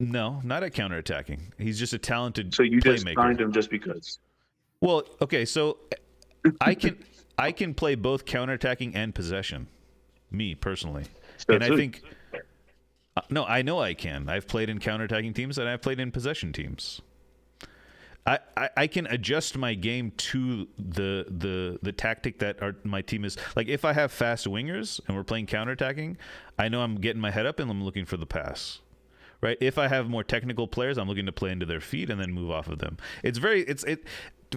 No, not at counterattacking. He's just a talented So you just playmaker. signed him just because. Well, okay, so I can play both counterattacking and possession, me personally, and I think no, I know I can. I've played in counterattacking teams and I've played in possession teams. I can adjust my game to the tactic that my team is like. If I have fast wingers and we're playing counterattacking, I know I'm getting my head up and I'm looking for the pass. Right. If I have more technical players, I'm looking to play into their feet and then move off of them.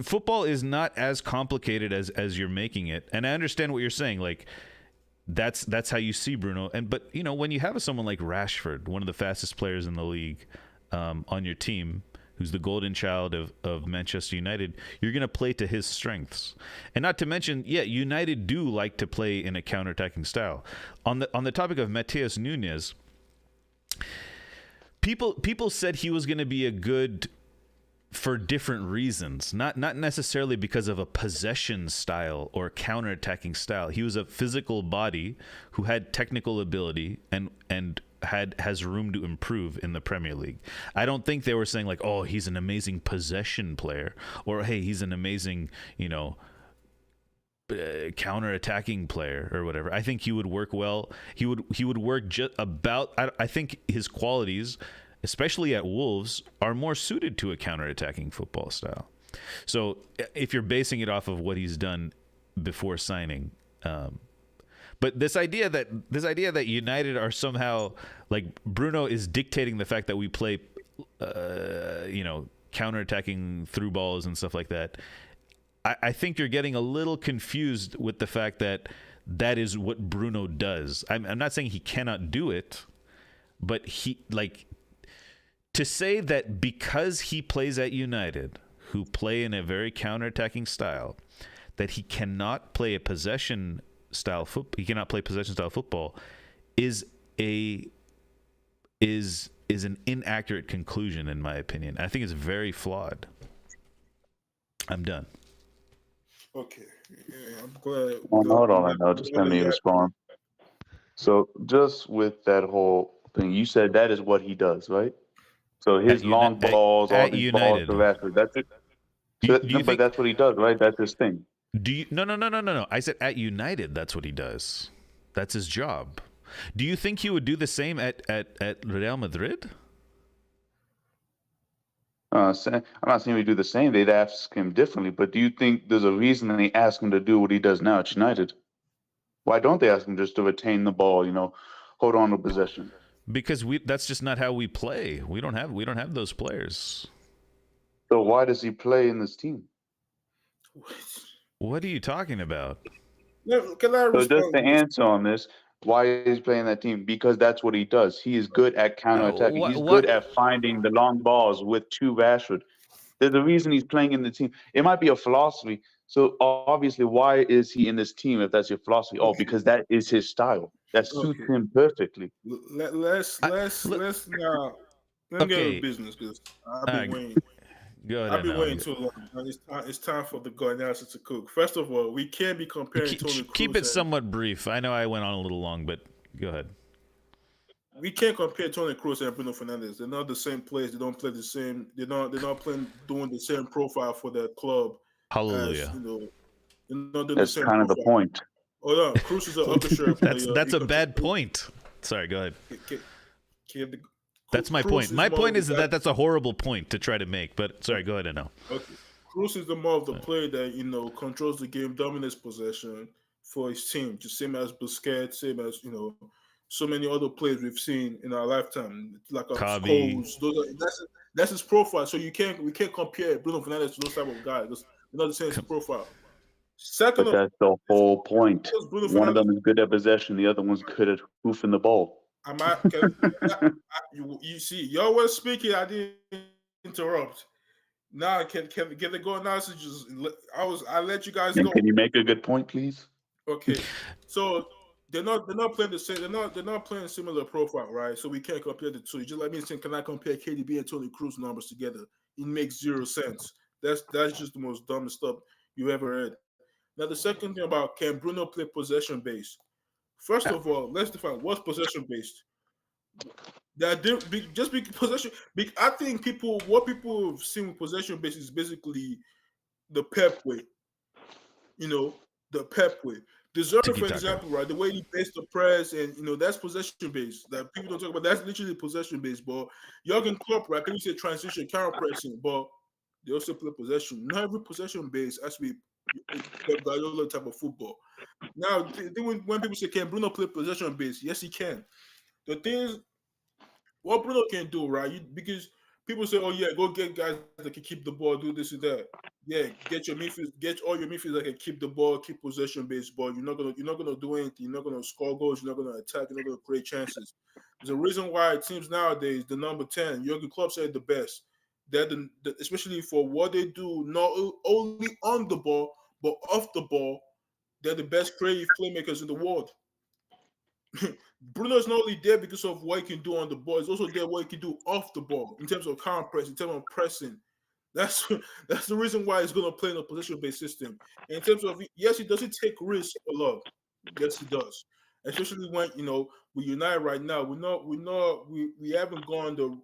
Football is not as complicated as you're making it, and I understand what you're saying. Like that's how you see Bruno. But you know, when you have someone like Rashford, one of the fastest players in the league, on your team, who's the golden child of Manchester United, you're going to play to his strengths. And not to mention, yeah, United do like to play in a counterattacking style. On the topic of Matheus Nunes. People said he was going to be a good for different reasons, not necessarily because of a possession style or counterattacking style. He was a physical body who had technical ability and has room to improve in the Premier League. I don't think they were saying like, oh, he's an amazing possession player, or hey, he's an amazing, counter-attacking player or whatever. I think he would work well. He would work just about. I think his qualities, especially at Wolves, are more suited to a counter-attacking football style. So if you're basing it off of what he's done before signing, but this idea that United are somehow like Bruno is dictating the fact that we play, counter-attacking through balls and stuff like that. I think you're getting a little confused with the fact that is what Bruno does. I'm not saying he cannot do it, but to say that because he plays at United, who play in a very counter-attacking style, that he cannot play a possession style football. He cannot play possession style football is an inaccurate conclusion, in my opinion. I think it's very flawed. I'm done. Okay. Yeah, I'm glad. Hold on, I'll just let me respond. So just with that whole thing, you said that is what he does, right? So his long balls, all these balls to Rashford, that's it. But that's what he does, right? That's his thing. No. I said at United, that's what he does. That's his job. Do you think he would do the same at Real Madrid? I'm not saying we do the same. They'd ask him differently. But do you think there's a reason that they ask him to do what he does now at United? Why don't they ask him just to retain the ball? Hold on to possession. Because that's just not how we play. We don't have those players. So why does he play in this team? What are you talking about? Can I respond? So just the answer on this, why is he playing that team? Because that's what he does. He is good at counterattacking. He's good at finding the long balls with Rashford. There's a reason he's playing in the team. It might be a philosophy. So obviously, why is he in this team if that's your philosophy? Oh, because that is his style. That suits him perfectly. Let's now get into business because I've been waiting. Go ahead. I've been waiting too long. It's time for the analysis to cook. First of all, we can't be comparing Toni Kroos. Keep it somewhat brief. I know I went on a little long, but go ahead. We can't compare Toni Kroos and Bruno Fernandes. They're not the same players. They don't play the same. They're not doing the same profile for their club. Hallelujah. That's kind of the point. Hold on, Kroos is an upper player. That's a bad point. Sorry, go ahead. That's my point. My point is that that's a horrible point to try to make. But sorry, go ahead, Anel. Okay, Kroos is the more of the player that controls the game, dominates possession for his team, just same as Busquets, same as so many other players we've seen in our lifetime, like Scholes. That's his profile. So we can't compare Bruno Fernandes to those type of guys. They're not the same profile. Second But of that's the whole point. all, Bruno One of Fernandes. them is good at possession. The other one's good at hoofing the ball. You see, y'all were speaking. I didn't interrupt. Now can they go now? So just I let you guys And go. can you make a good point, please? Okay, so they're not playing the same. They're not playing similar profile, right? So we can't compare the two. Just like me saying, can I compare KDB and Toni Kroos numbers together? It makes zero sense. That's just the most dumbest stuff you ever heard. Now the second thing about can Bruno play possession based? First of all, let's define what's possession based. Just be possession. I think what people have seen with possession based is basically the Pep way. The Pep way. Deserve, for Tiki-taka. example, right? The way he based the press, and that's possession based. That people don't talk about. That's literally possession based. But Jurgen Klopp, right? Can you say transition, counter pressing? But they also play possession. Not every possession based has to be Pep Guardiola type of football. Now, when people say, "Can Bruno play possession based?" Yes, he can. The thing is, what Bruno can do, right? Because people say, "Oh yeah, go get guys that can keep the ball, do this and that." Yeah, get all your midfielders that can keep the ball, keep possession based ball. You're not gonna do anything. You're not gonna score goals. You're not gonna attack. You're not gonna create chances. There's a reason why teams nowadays, the number 10, Jurgen Klopp said the best. That especially for what they do, not only on the ball but off the ball, they're the best creative playmakers in the world. Bruno's not only there because of what he can do on the ball, he's also there what he can do off the ball in terms of counter press, in terms of pressing. That's the reason why he's going to play in a position-based system. And in terms of, yes, he doesn't take risks a lot. Yes, he does. Especially when we United right now, we haven't gone the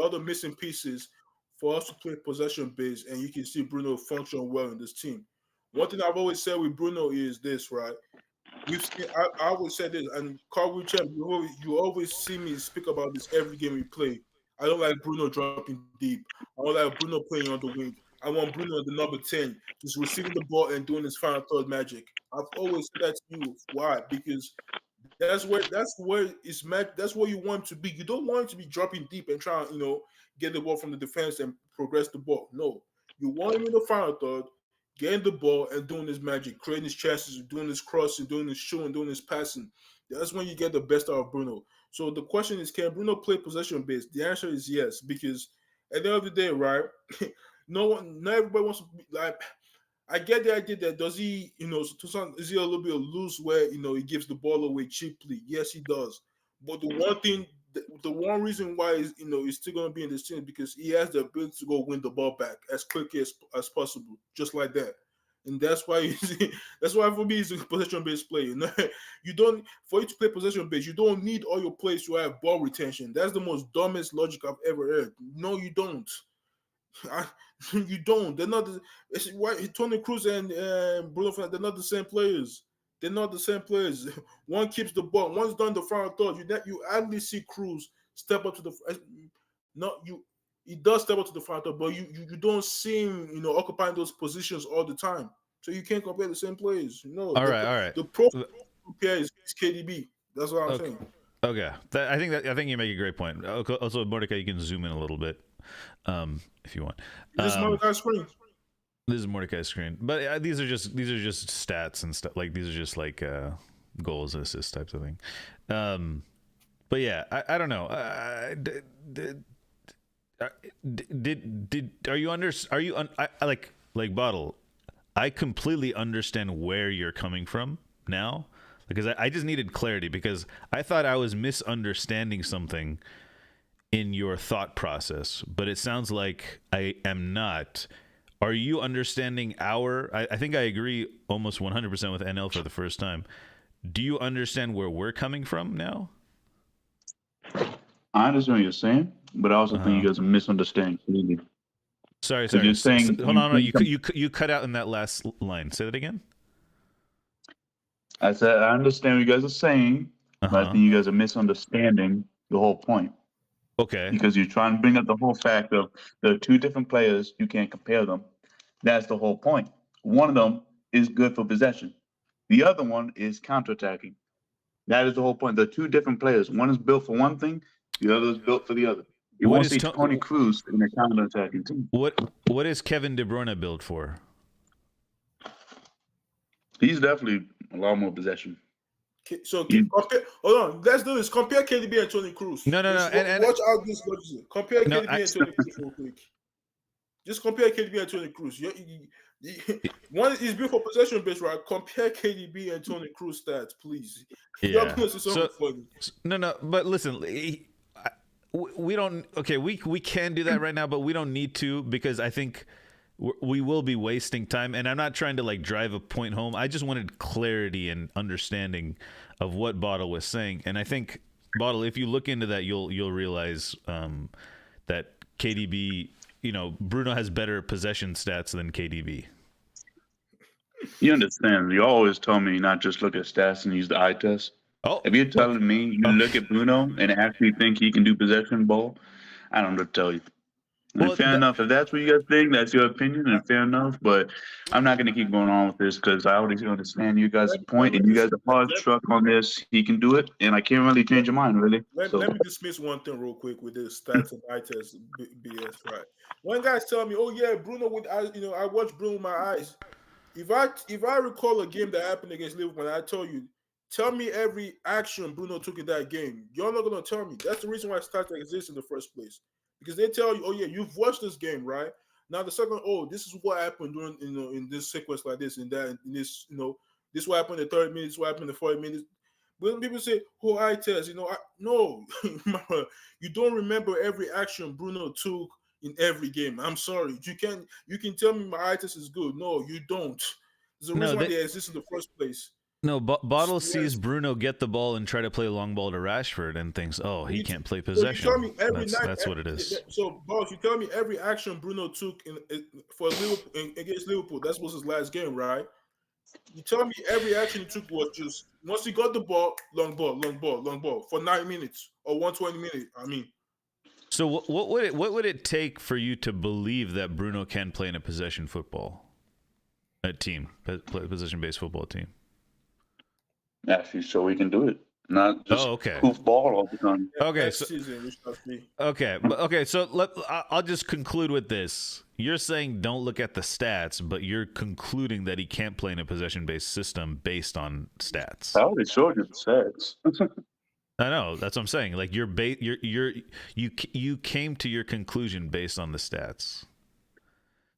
other missing pieces for us to play possession-based, and you can see Bruno function well in this team. One thing I've always said with Bruno is this, right? I always say this, and Carl Wilchem, you always see me speak about this every game we play. I don't like Bruno dropping deep. I don't like Bruno playing on the wing. I want Bruno at the number 10, just receiving the ball and doing his final third magic. I've always said to you, why? Because that's where that's where you want to be. You don't want to be dropping deep and trying, get the ball from the defense and progress the ball. No. You want him in the final third, getting the ball and doing his magic, creating his chances, doing his crossing, doing his shooting, doing his passing. That's when you get the best out of Bruno. So the question is, can Bruno play possession based? The answer is yes, because at the end of the day, right? Not everybody wants to be like. I get the idea that is he a little bit loose where he gives the ball away cheaply? Yes, he does. But the one reason why he's still going to be in this team is because he has the ability to go win the ball back as quickly as possible, just like that. And that's why for me he's a possession-based player. For you to play possession-based, you don't need all your plays to have ball retention. That's the most dumbest logic I've ever heard. No, you don't. You don't. They're not. Why Toni Kroos and Bruno Fernandes, they're not the same players. They're not the same players. One keeps the ball. One's done the final third. You hardly see Kroos step up to the. He does step up to the final third, but you don't see him occupying those positions all the time. So you can't compare the same players. No. All right. The pro compare is KDB. That's what I'm saying. Okay. I think you make a great point. Also, Mordecai, you can zoom in a little bit. If you want. This is Mordecai's screen. This is Mordecai's screen, but these are just stats and stuff. Like these are just like goals and assists types of thing. But yeah, I don't know. Like Bottle? I completely understand where you're coming from now, because I just needed clarity, because I thought I was misunderstanding something in your thought process, but it sounds like I am not. Are you understanding I think I agree almost 100% with NL for the first time. Do you understand where we're coming from now? I understand what you're saying, but I also think you guys are misunderstanding. Sorry. You're saying, hold on. You cut out in that last line. Say that again. I said I understand what you guys are saying, but I think you guys are misunderstanding the whole point. Okay. Because you're trying to bring up the whole fact of there are two different players, you can't compare them. That's the whole point. One of them is good for possession. The other one is counterattacking. That is the whole point. They're two different players. One is built for one thing, the other is built for the other. He What wants to is see To- Tony Cruz in a counter-attacking team. what is Kevin De Bruyne built for? He's definitely a lot more possession. So You- compare. Hold on. Let's do this. Compare KDB and Tony Cruz. No, and Watch out this. Compare No, KDB and Tony Cruz real quick. Just compare KDB and Tony Cruz. One is built for possession based, right? Compare KDB and Tony Cruz stats, please. You're yeah. gonna say something funny. No, but listen, we don't. Okay, we can do that right now, but we don't need to because I think we will be wasting time. And I'm not trying to like drive a point home. I just wanted clarity and understanding of what Bottle was saying. And I think Bottle, if you look into that, you'll realize that KDB, Bruno has better possession stats than KDB. You understand? You always tell me not just look at stats and use the eye test. Oh, If you're telling me you look at Bruno and actually think he can do possession ball, I don't know what to tell you. And Well, fair enough. If that's what you guys think, that's your opinion, and fair enough. But I'm not going to keep going on with this because I already understand you guys' point, and you guys are hard struck on this. He can do it, and I can't really change your mind, really. Let me dismiss one thing real quick with this stats and eye test BS. Right? One guy's telling me, "Oh yeah, Bruno with eyes. I watched Bruno with my eyes." If I recall a game that happened against Liverpool, and I tell you, tell me every action Bruno took in that game. You're not gonna tell me. That's the reason why stats exist in the first place. Because they tell you, oh yeah, you've watched this game, right? Now the second, oh, this is what happened during in this sequence like this, and that, in this, this what happened in the 30 minutes, what happened in the 40 minutes. When people say, oh, eye test, no, you don't remember every action Bruno took in every game. I'm sorry. You can tell me my eye test is good. No, you don't. There's a reason why they exist in the first place. No, Bottle sees Bruno get the ball and try to play a long ball to Rashford and thinks, oh, he can't play possession. So you tell me That's what it is. So, boss, you tell me every action Bruno took for Liverpool against Liverpool. That was his last game, right? You tell me every action he took was just once he got the ball, long ball for 9 minutes or 120 minutes. I mean. So what would it take for you to believe that Bruno can play in a possession football possession-based football team? Actually, so we can do it, not just hoof ball all the time. Okay, Next so season, we shall see. okay, so I'll just conclude with this. You're saying don't look at the stats, but you're concluding that he can't play in a possession-based system based on stats. I already showed you the stats. I know, that's what I'm saying. Like you came to your conclusion based on the stats.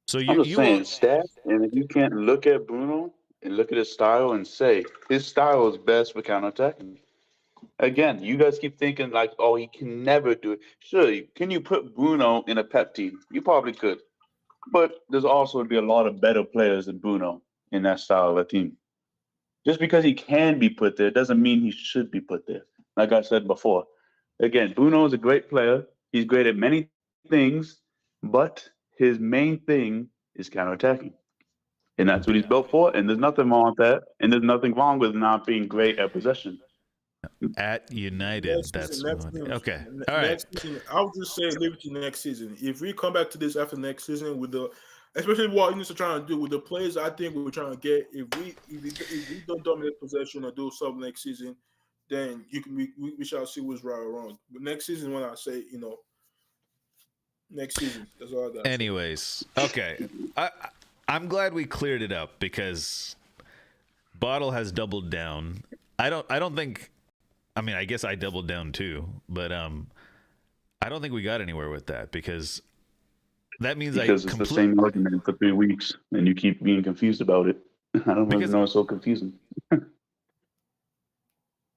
So I'm just saying stats, and if you can't look at Bruno and look at his style and say his style is best for counterattacking. Again, you guys keep thinking like, oh, he can never do it. Sure, can you put Bruno in a Pep team? You probably could. But there's also be a lot of better players than Bruno in that style of a team. Just because he can be put there doesn't mean he should be put there. Like I said before. Again, Bruno is a great player. He's great at many things, but his main thing is counterattacking. And that's what he's built for, and there's nothing wrong with that, and there's nothing wrong with not being great at possession. At United, okay. All right. Next season, I would just say leave it to next season. If we come back to this after next season with especially what Eunice are trying to do with the players, I think we're trying to get. If we don't dominate possession or do something next season, then we shall see what's right or wrong. But next season, when I say next season, that's all I got. Anyways, okay. I'm glad we cleared it up because Bottle has doubled down. I don't think. I mean, I guess I doubled down too, but I don't think we got anywhere with that because that means it's the same argument for 3 weeks, and you keep being confused about it. I don't really know. It's so confusing.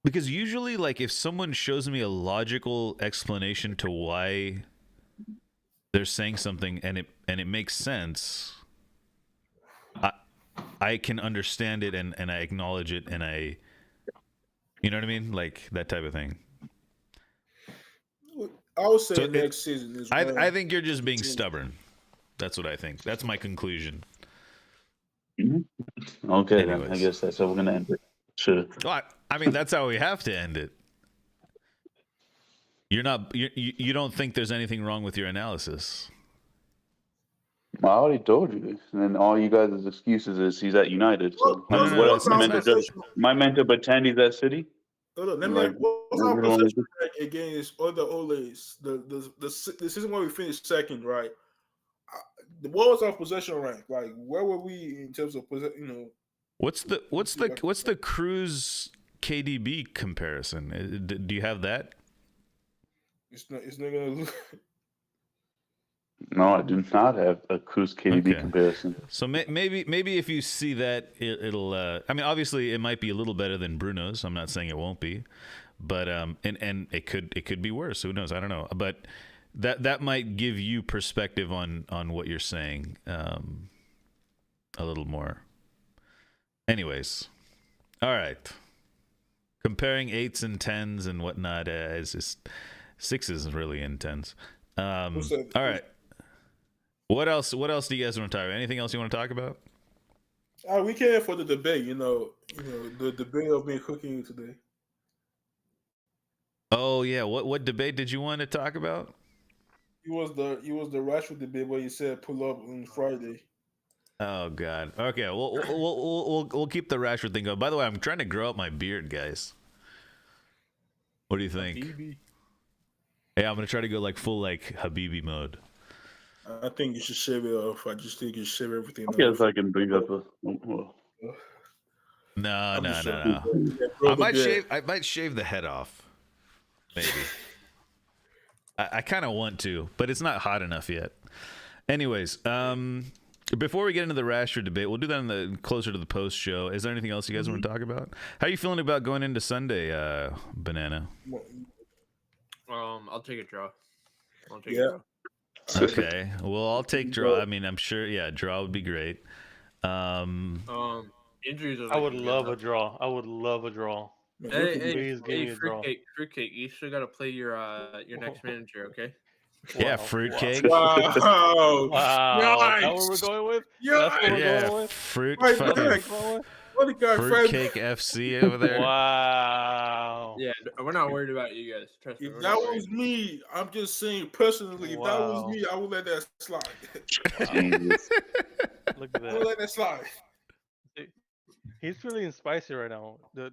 Because usually, like, if someone shows me a logical explanation to why they're saying something and it makes sense, I can understand it and I acknowledge it and you know what I mean? Like that type of thing. I would say next season is I think you're just being stubborn. That's what I think. That's my conclusion. Mm-hmm. Okay, then I guess that's how we're gonna end it. Sure. Well, I mean, that's how we have to end it. You don't think there's anything wrong with your analysis? I already told you, and then all you guys' excuses is he's at United. So No, what else am I meant to do? Am I meant to pretend he's at City? Hold on, let me. Like, What's we our don't possession rank against other Oles? The season where we finished second, right? What was our possession rank? Like, where were we in terms of possession? What's the Cruz KDB comparison? Do you have that? It's not gonna look. No, I do not have a Cruz KDB Okay. comparison. So maybe if you see that, it'll. I mean, obviously, it might be a little better than Bruno's. I'm not saying it won't be, but and it could be worse. Who knows? I don't know. But that might give you perspective on what you're saying a little more. Anyways, all right. Comparing 8s and 10s and whatnot is just 6s really in 10s. All right. What else do you guys want to talk about? Anything else you want to talk about? We came for the debate. The debate of me cooking you today. Oh yeah, what debate did you want to talk about? It was the Rashford debate where you said pull up on Friday. Oh God. Okay, we'll keep the Rashford thing going. By the way, I'm trying to grow out my beard, guys. What do you think? Habibi. Yeah, I'm gonna try to go like full like Habibi mode. I think you should shave it off. I just think you should shave everything I off. guess I can bring up a. Well, No. I I might shave the head off. Maybe. I kind of want to, but it's not hot enough yet. Anyways, before we get into the Rashford debate, we'll do that closer to the post show. Is there anything else you guys want to talk about? How are you feeling about going into Sunday, Banana? I'll take a draw. A Yeah. draw. Okay. Well, I'll take draw. I mean, I'm sure. Yeah, draw would be great. Injuries. I would love a draw. Please give me a draw. Fruitcake. You still got to play your next manager, okay? Yeah, Wow, fruitcake. Wow. Wow. Nice. That's what we're going with? Yeah. That's what we're Yeah, going with? fruit Right, fucking right. What the guy, fruitcake FC over there. Wow. Yeah, we're not worried about you guys. Trust me. If we're that not worried. was me, I'm just saying personally, if that was Wow. me, I would let that slide. Jesus. Look at I would that. let that slide. He's feeling spicy right now. After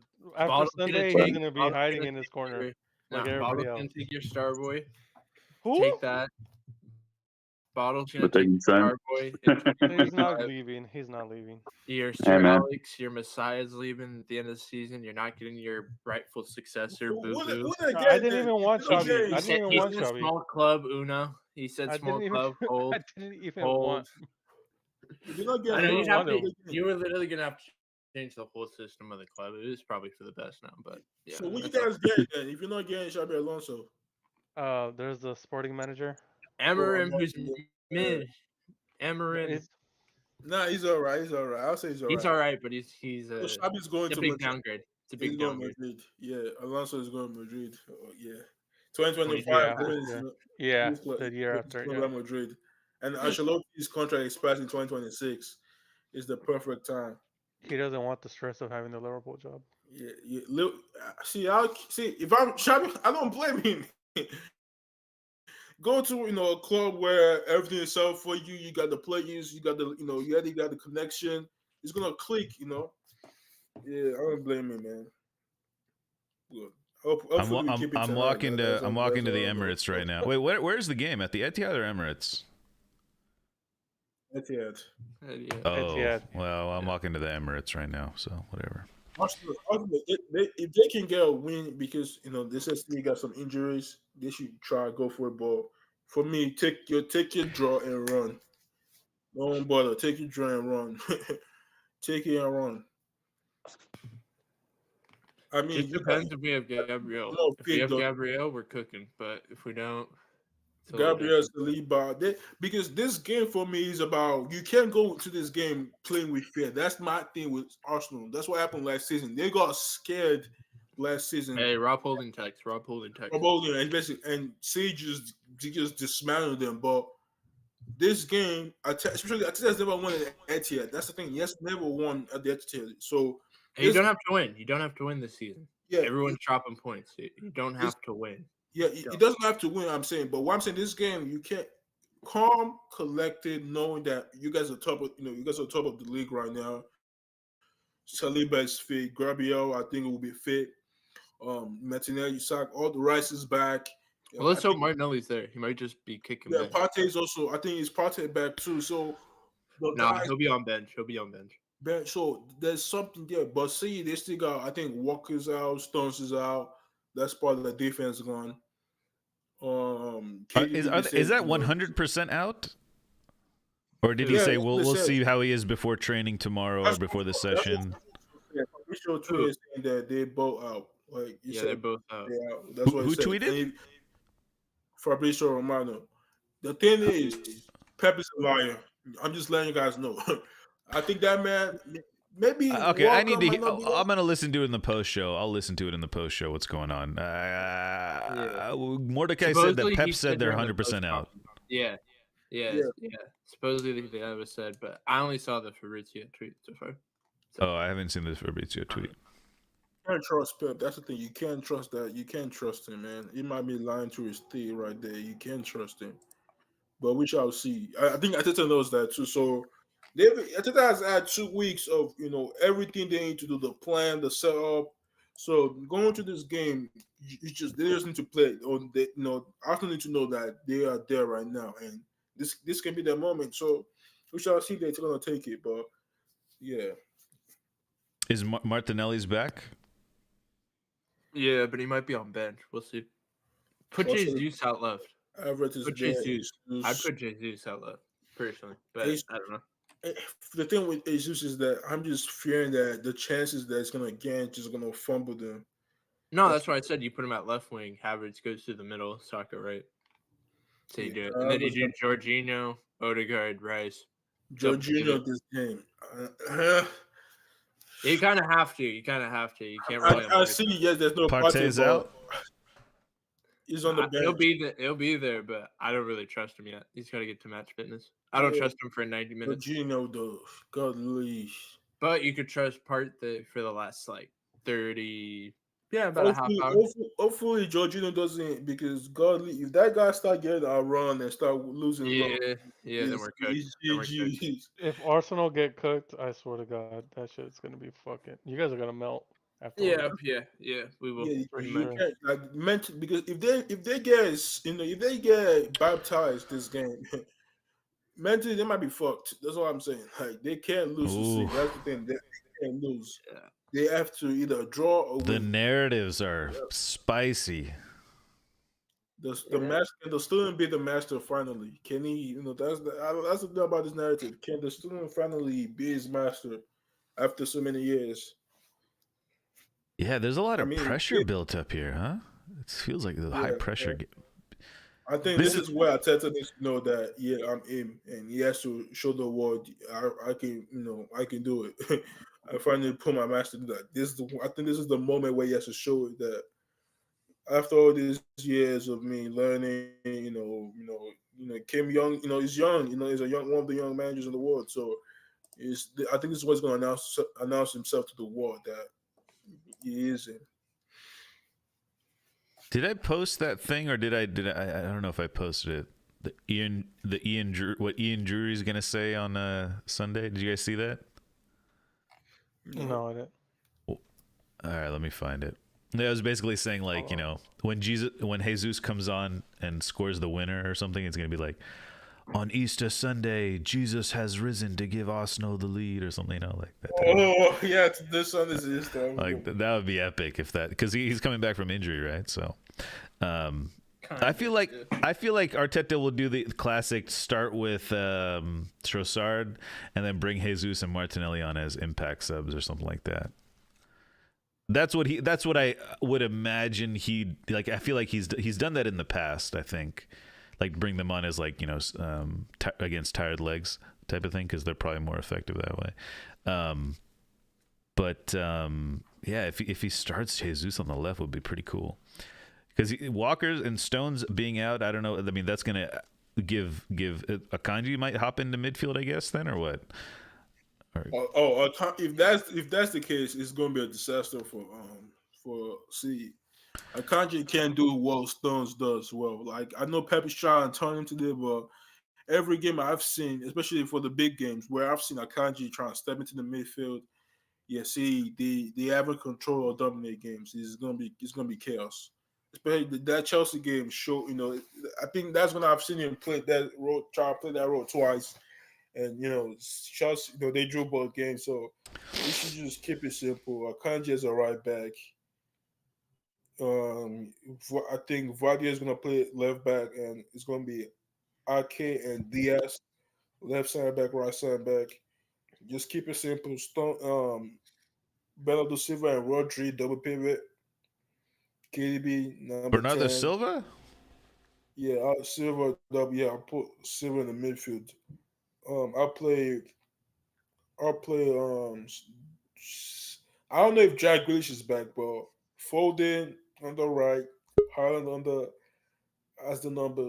Bottle's gonna Sunday, take- he's going to be Bottle's hiding gonna in his take corner. your- like Nah, everybody Bottle's else. gonna take your star boy. Who? Take that. Bottle's gonna But they take can your send. star boy. in He's not 25. leaving. He's not leaving. Your Hey, Sir man. Alex, your Messiah's leaving at the end of the season. You're not getting your rightful successor, Boo What Boo. I didn't even want Xavi. Xavi. I didn't even He want said Xavi. small club, Uno. He said I small didn't even. club, hold, I didn't even hold. want. If you're not I getting know don't you'd have want to, him. you were literally gonna have to change the whole system of the club. It is probably for the best now, but yeah. So what you that's all. guys getting then? If you're not getting Xabi Alonso, There's the sporting manager. Amarim, Oh, who's yeah. mid. Amarim, It's- nah, he's all right. I'll say he's all right. he's all right, but he's So Xabi's going it's a to big Madrid. downgrade. It's a He's big going downgrade. Madrid. Yeah, Alonso is going Madrid. Oh, yeah, 2025. Yeah, he's the year after. going Yeah. by Madrid, and Ancelotti's contract expires in 2026. Is the perfect time. He doesn't want the stress of having the Liverpool job. Yeah. See, if I'm Xabi, I don't blame him. Go to a club where everything is set for you. You got the players. You got the you already got the connection. It's gonna click. Yeah, I don't blame him, man. Good. Hopefully we keep it I'm tonight, walking man. to the That's all. Emirates right now. Wait, where's the game? At the Etihad or Emirates? Etihad. Oh, Etihad. well, I'm walking to the Emirates right now, so whatever. Arsenal, if they can get a win, because they said they got some injuries, they should try to go for it. But for me, take your draw and run. Don't bother. Take your draw and run. Take it and run. I mean, It depends if we have Gabriel. No, If we have big dog. Gabriel, we're cooking. But if we don't, it's a little Gabriel's the lead because this game for me is about you can't go to this game playing with fear. That's my thing with Arsenal. That's what happened last season. They got scared last season. Hey, Rob Holding text. And Sage just dismantled them. But this game, especially Arteta's never won at Etihad. That's the thing. He has never won at the Etihad. So you don't have to win. You don't have to win this season. yeah, Everyone's dropping points. You don't have to win. yeah, he doesn't have to win. I'm saying, but what I'm saying, this game you can't calm, collected, knowing that you guys are top of the league right now. Saliba is fit. Gabriel, I think it will be fit. Martinelli, Sack, all the Rice is back. Well, let's I hope think, Martinelli's there. He might just be kicking yeah, bench. Partey is also. I think it's Partey back too. So the No, guys he'll be on bench. He'll be on bench. bench. So there's something there. But see, they still got. I think Walker's out, Stones is out. That's part of the defense gone. KDB, they Is said, that 100% out? Or did he Yeah, say that's what they we'll said. see how he is before training tomorrow or That's before the what- that's what- session? Yeah, Fabrizio tweeted saying that they both out. Like you Yeah, said, they're both out. they out. That's what Who he said. tweeted? And Fabrizio Romano. The thing is, Pep is a liar. I'm just letting you guys know. I think that man, maybe Okay, I need Walker to. might not be there. I'm gonna listen to it in the post show. I'll listen to it in the post show. What's going on? Mordecai said that Supposedly, Pep he said they're during the 100% out. post-conference. Yeah. Supposedly that was said, but I only saw the Fabrizio tweet so far. Oh, I haven't seen this Fabrizio tweet. You can't trust Pep. That's the thing. You can't trust that. You can't trust him, man. He might be lying to his teeth right there. You can't trust him. But we shall see. I think Ateta knows that too. So Ateta has had 2 weeks of everything they need to do, the plan, the setup. So going to this game, they just need to play. Or Arsenal need to know that they are there right now, and this can be their moment. So we shall see. They're gonna take it, but yeah. Is Martinelli's back? Yeah, but he might be on bench. We'll see. Put Also, Jesus out left. Everett is Put there. Jesus. I'd put Jesus out left, personally, but He's- I don't know. The thing with Jesus is that I'm just fearing that the chances that it's gonna again just gonna fumble them. No, that's why I said you put him at left wing. Havertz goes through the middle, Saka right. So you do it. And then you do Jorginho, Odegaard, Rice. Jorginho this game. You kind of have to. You can't really. I see. Yes, there's no Partey's Partey, out. but he's on the bench. He'll be there, but I don't really trust him yet. He's got to get to match fitness. I don't Yeah. trust him for 90 minutes. Jorginho, though, godly. But you could trust Partey for the last 30. Yeah, about a half hour. Hopefully, Jorginho doesn't, because godly. If that guy start getting a run and start losing, Yeah, then we're cooked. Then we're cooked. If Arsenal get cooked, I swear to God, that shit's gonna be fucking. You guys are gonna melt. Afterwards. Yeah, we will. Yeah, for you sure. can't because if they get baptized this game, mentally they might be fucked. That's what I'm saying. Like they can't lose. Ooh. That's the thing. They can't lose. Yeah. They have to either draw or The win. narratives are spicy. The student be the master finally. Can he? That's the thing about this narrative. Can the student finally be his master after so many years? Yeah, there's a lot of I mean, pressure built up here, huh? It feels like the high pressure. I think this is where Arteta needs to know that I'm him, and he has to show the world I can I can do it. I finally put my master to that. I think this is the moment where he has to show it that after all these years of me learning, came young, he's young, he's one of the young managers in the world. So I think this is what's going to announce himself to the world that he is in. Did I post that thing, or did I? I don't know if I posted it. What Ian Drury's gonna say on Sunday. Did you guys see that? No, I didn't. All right, let me find it. Yeah, it was basically saying like, when Jesus comes on and scores the winner or something, it's gonna be like, on Easter Sunday, Jesus has risen to give Arsenal the lead or something, like that. Oh yeah, this one is Easter. Like that would be epic if that, because he's coming back from injury, right? So, I feel like Arteta will do the classic start with Trossard and then bring Jesus and Martinelli on as impact subs or something like that. That's what I would imagine he like. I feel like he's done that in the past. I think, like bring them on as like against tired legs type of thing, because they're probably more effective that way. Yeah, if he starts Jesus on the left, would be pretty cool. Because Walker's and Stones being out, I don't know. I mean, that's gonna give Akanji might hop into midfield, I guess, then, or what? If that's the case, it's gonna be a disaster for C. Akanji can't do what Stones does well. Like I know Pep is trying to turn him to there, but every game I've seen, especially for the big games, where I've seen Akanji trying to step into the midfield, yeah, see, they haven't control or dominate games. It's gonna be chaos. Especially that Chelsea game show. I think that's when I've seen him play that role. Try to play that role twice, and Chelsea. They drew both games, so we should just keep it simple. Akanji is a right back. I think Vardy is gonna play left back, and it's gonna be Ake and Diaz, left center back, right center back. Just keep it simple. Bernardo Silva and Rodri double pivot. KDB number Bernardo 10. Silva? Yeah, Silva double. Yeah, I'll put Silva in the midfield. I'll play. I don't know if Jack Grealish is back, but Foden on the right, Haaland on the as the number,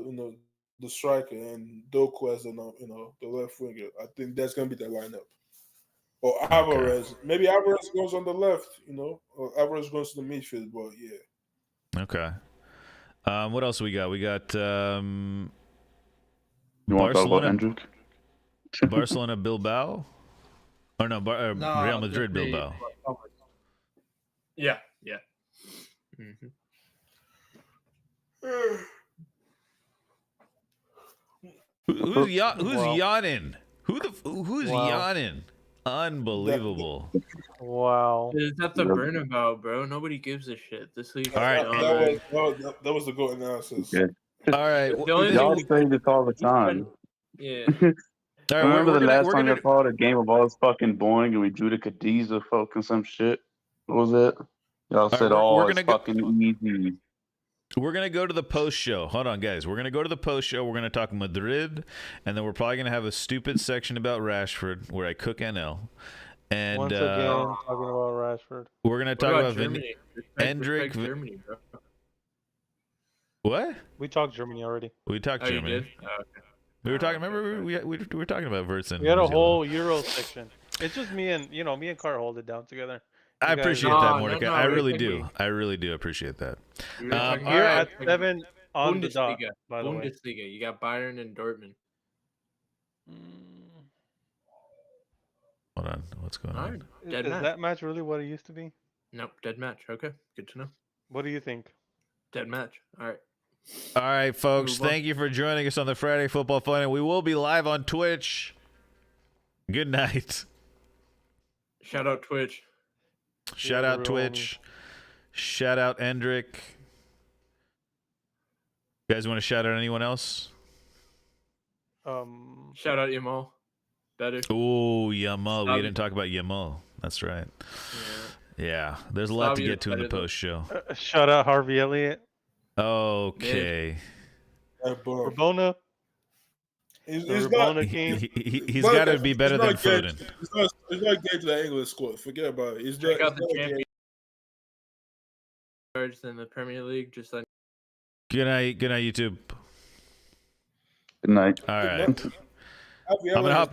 the striker, and Doku as the left winger. I think that's gonna be the lineup. Or Alvarez. Maybe Alvarez goes on the left, or Alvarez goes to the midfield, but yeah. Okay. What else we got? We got You want to talk about Hendrick? Barcelona Bilbao? Or no, No, Real Madrid they- Bilbao. Yeah, yeah. Mm-hmm. Who's Wow. yawning? Who's Wow. yawning? Unbelievable. Wow. It's at the Yep. Bernabeu, bro. Nobody gives a shit. This league. All right. That was the goal analysis. Yeah. All right. The only Y'all thing- say this all the time. Yeah. All right, Remember we're the last we're time gonna, I thought a game of all is fucking boring and we drew to Cadiz or fucking some shit? What was it? Y'all said we're it's gonna go- fucking easy. We're going to go to the post show. Hold on, guys. We're going to go to the post show. We're going to talk Madrid, and then we're probably going to have a stupid section about Rashford where I cook NL. And Once again, talking about Rashford. we're going to What talk about about Germany? Hendrick- Respect Germany, bro. What? We talked Germany already. We talked Oh, you Germany. did? Oh, okay. We were talking. Okay, Remember, okay. we were talking about Verts and We had New a Zealand. whole Euro section. It's just me and Carr hold it down together. I You guys- appreciate No, that, no, Mordecai. no, I we're really thinking- do. I really do appreciate that. We were talking Here Alright. at 7 on the dot, Bundesliga. by the way. Bundesliga. You got Bayern and Dortmund. Hold on. What's going All on? right. Is Dead match. that match really what it used to be? Nope. Dead match. Okay. Good to know. What do you think? Dead match. All right. All right, folks. Move on. Thank you for joining us on the Friday Football Fun, and we will be live on Twitch. Good night. Shout out Twitch. Shout Yeah, out real Twitch. Shout out Endrick. You guys want to shout out anyone else? Shout out Yamal. Better. Oh, Yamal. We Slavi. didn't talk about Yamal. That's right. Yeah. Yeah, there's a lot to Slavi get to in the better than- post show. Shout out Harvey Elliott. Okay. That bar. Rabona. He's The not. Rabona King. He's got to be better than Foden. He's not getting to that English squad. Forget about it. He's Check not. out the champion cards in the Premier League. Just like Good night, YouTube. Good night. All right. I'm I'm gonna hop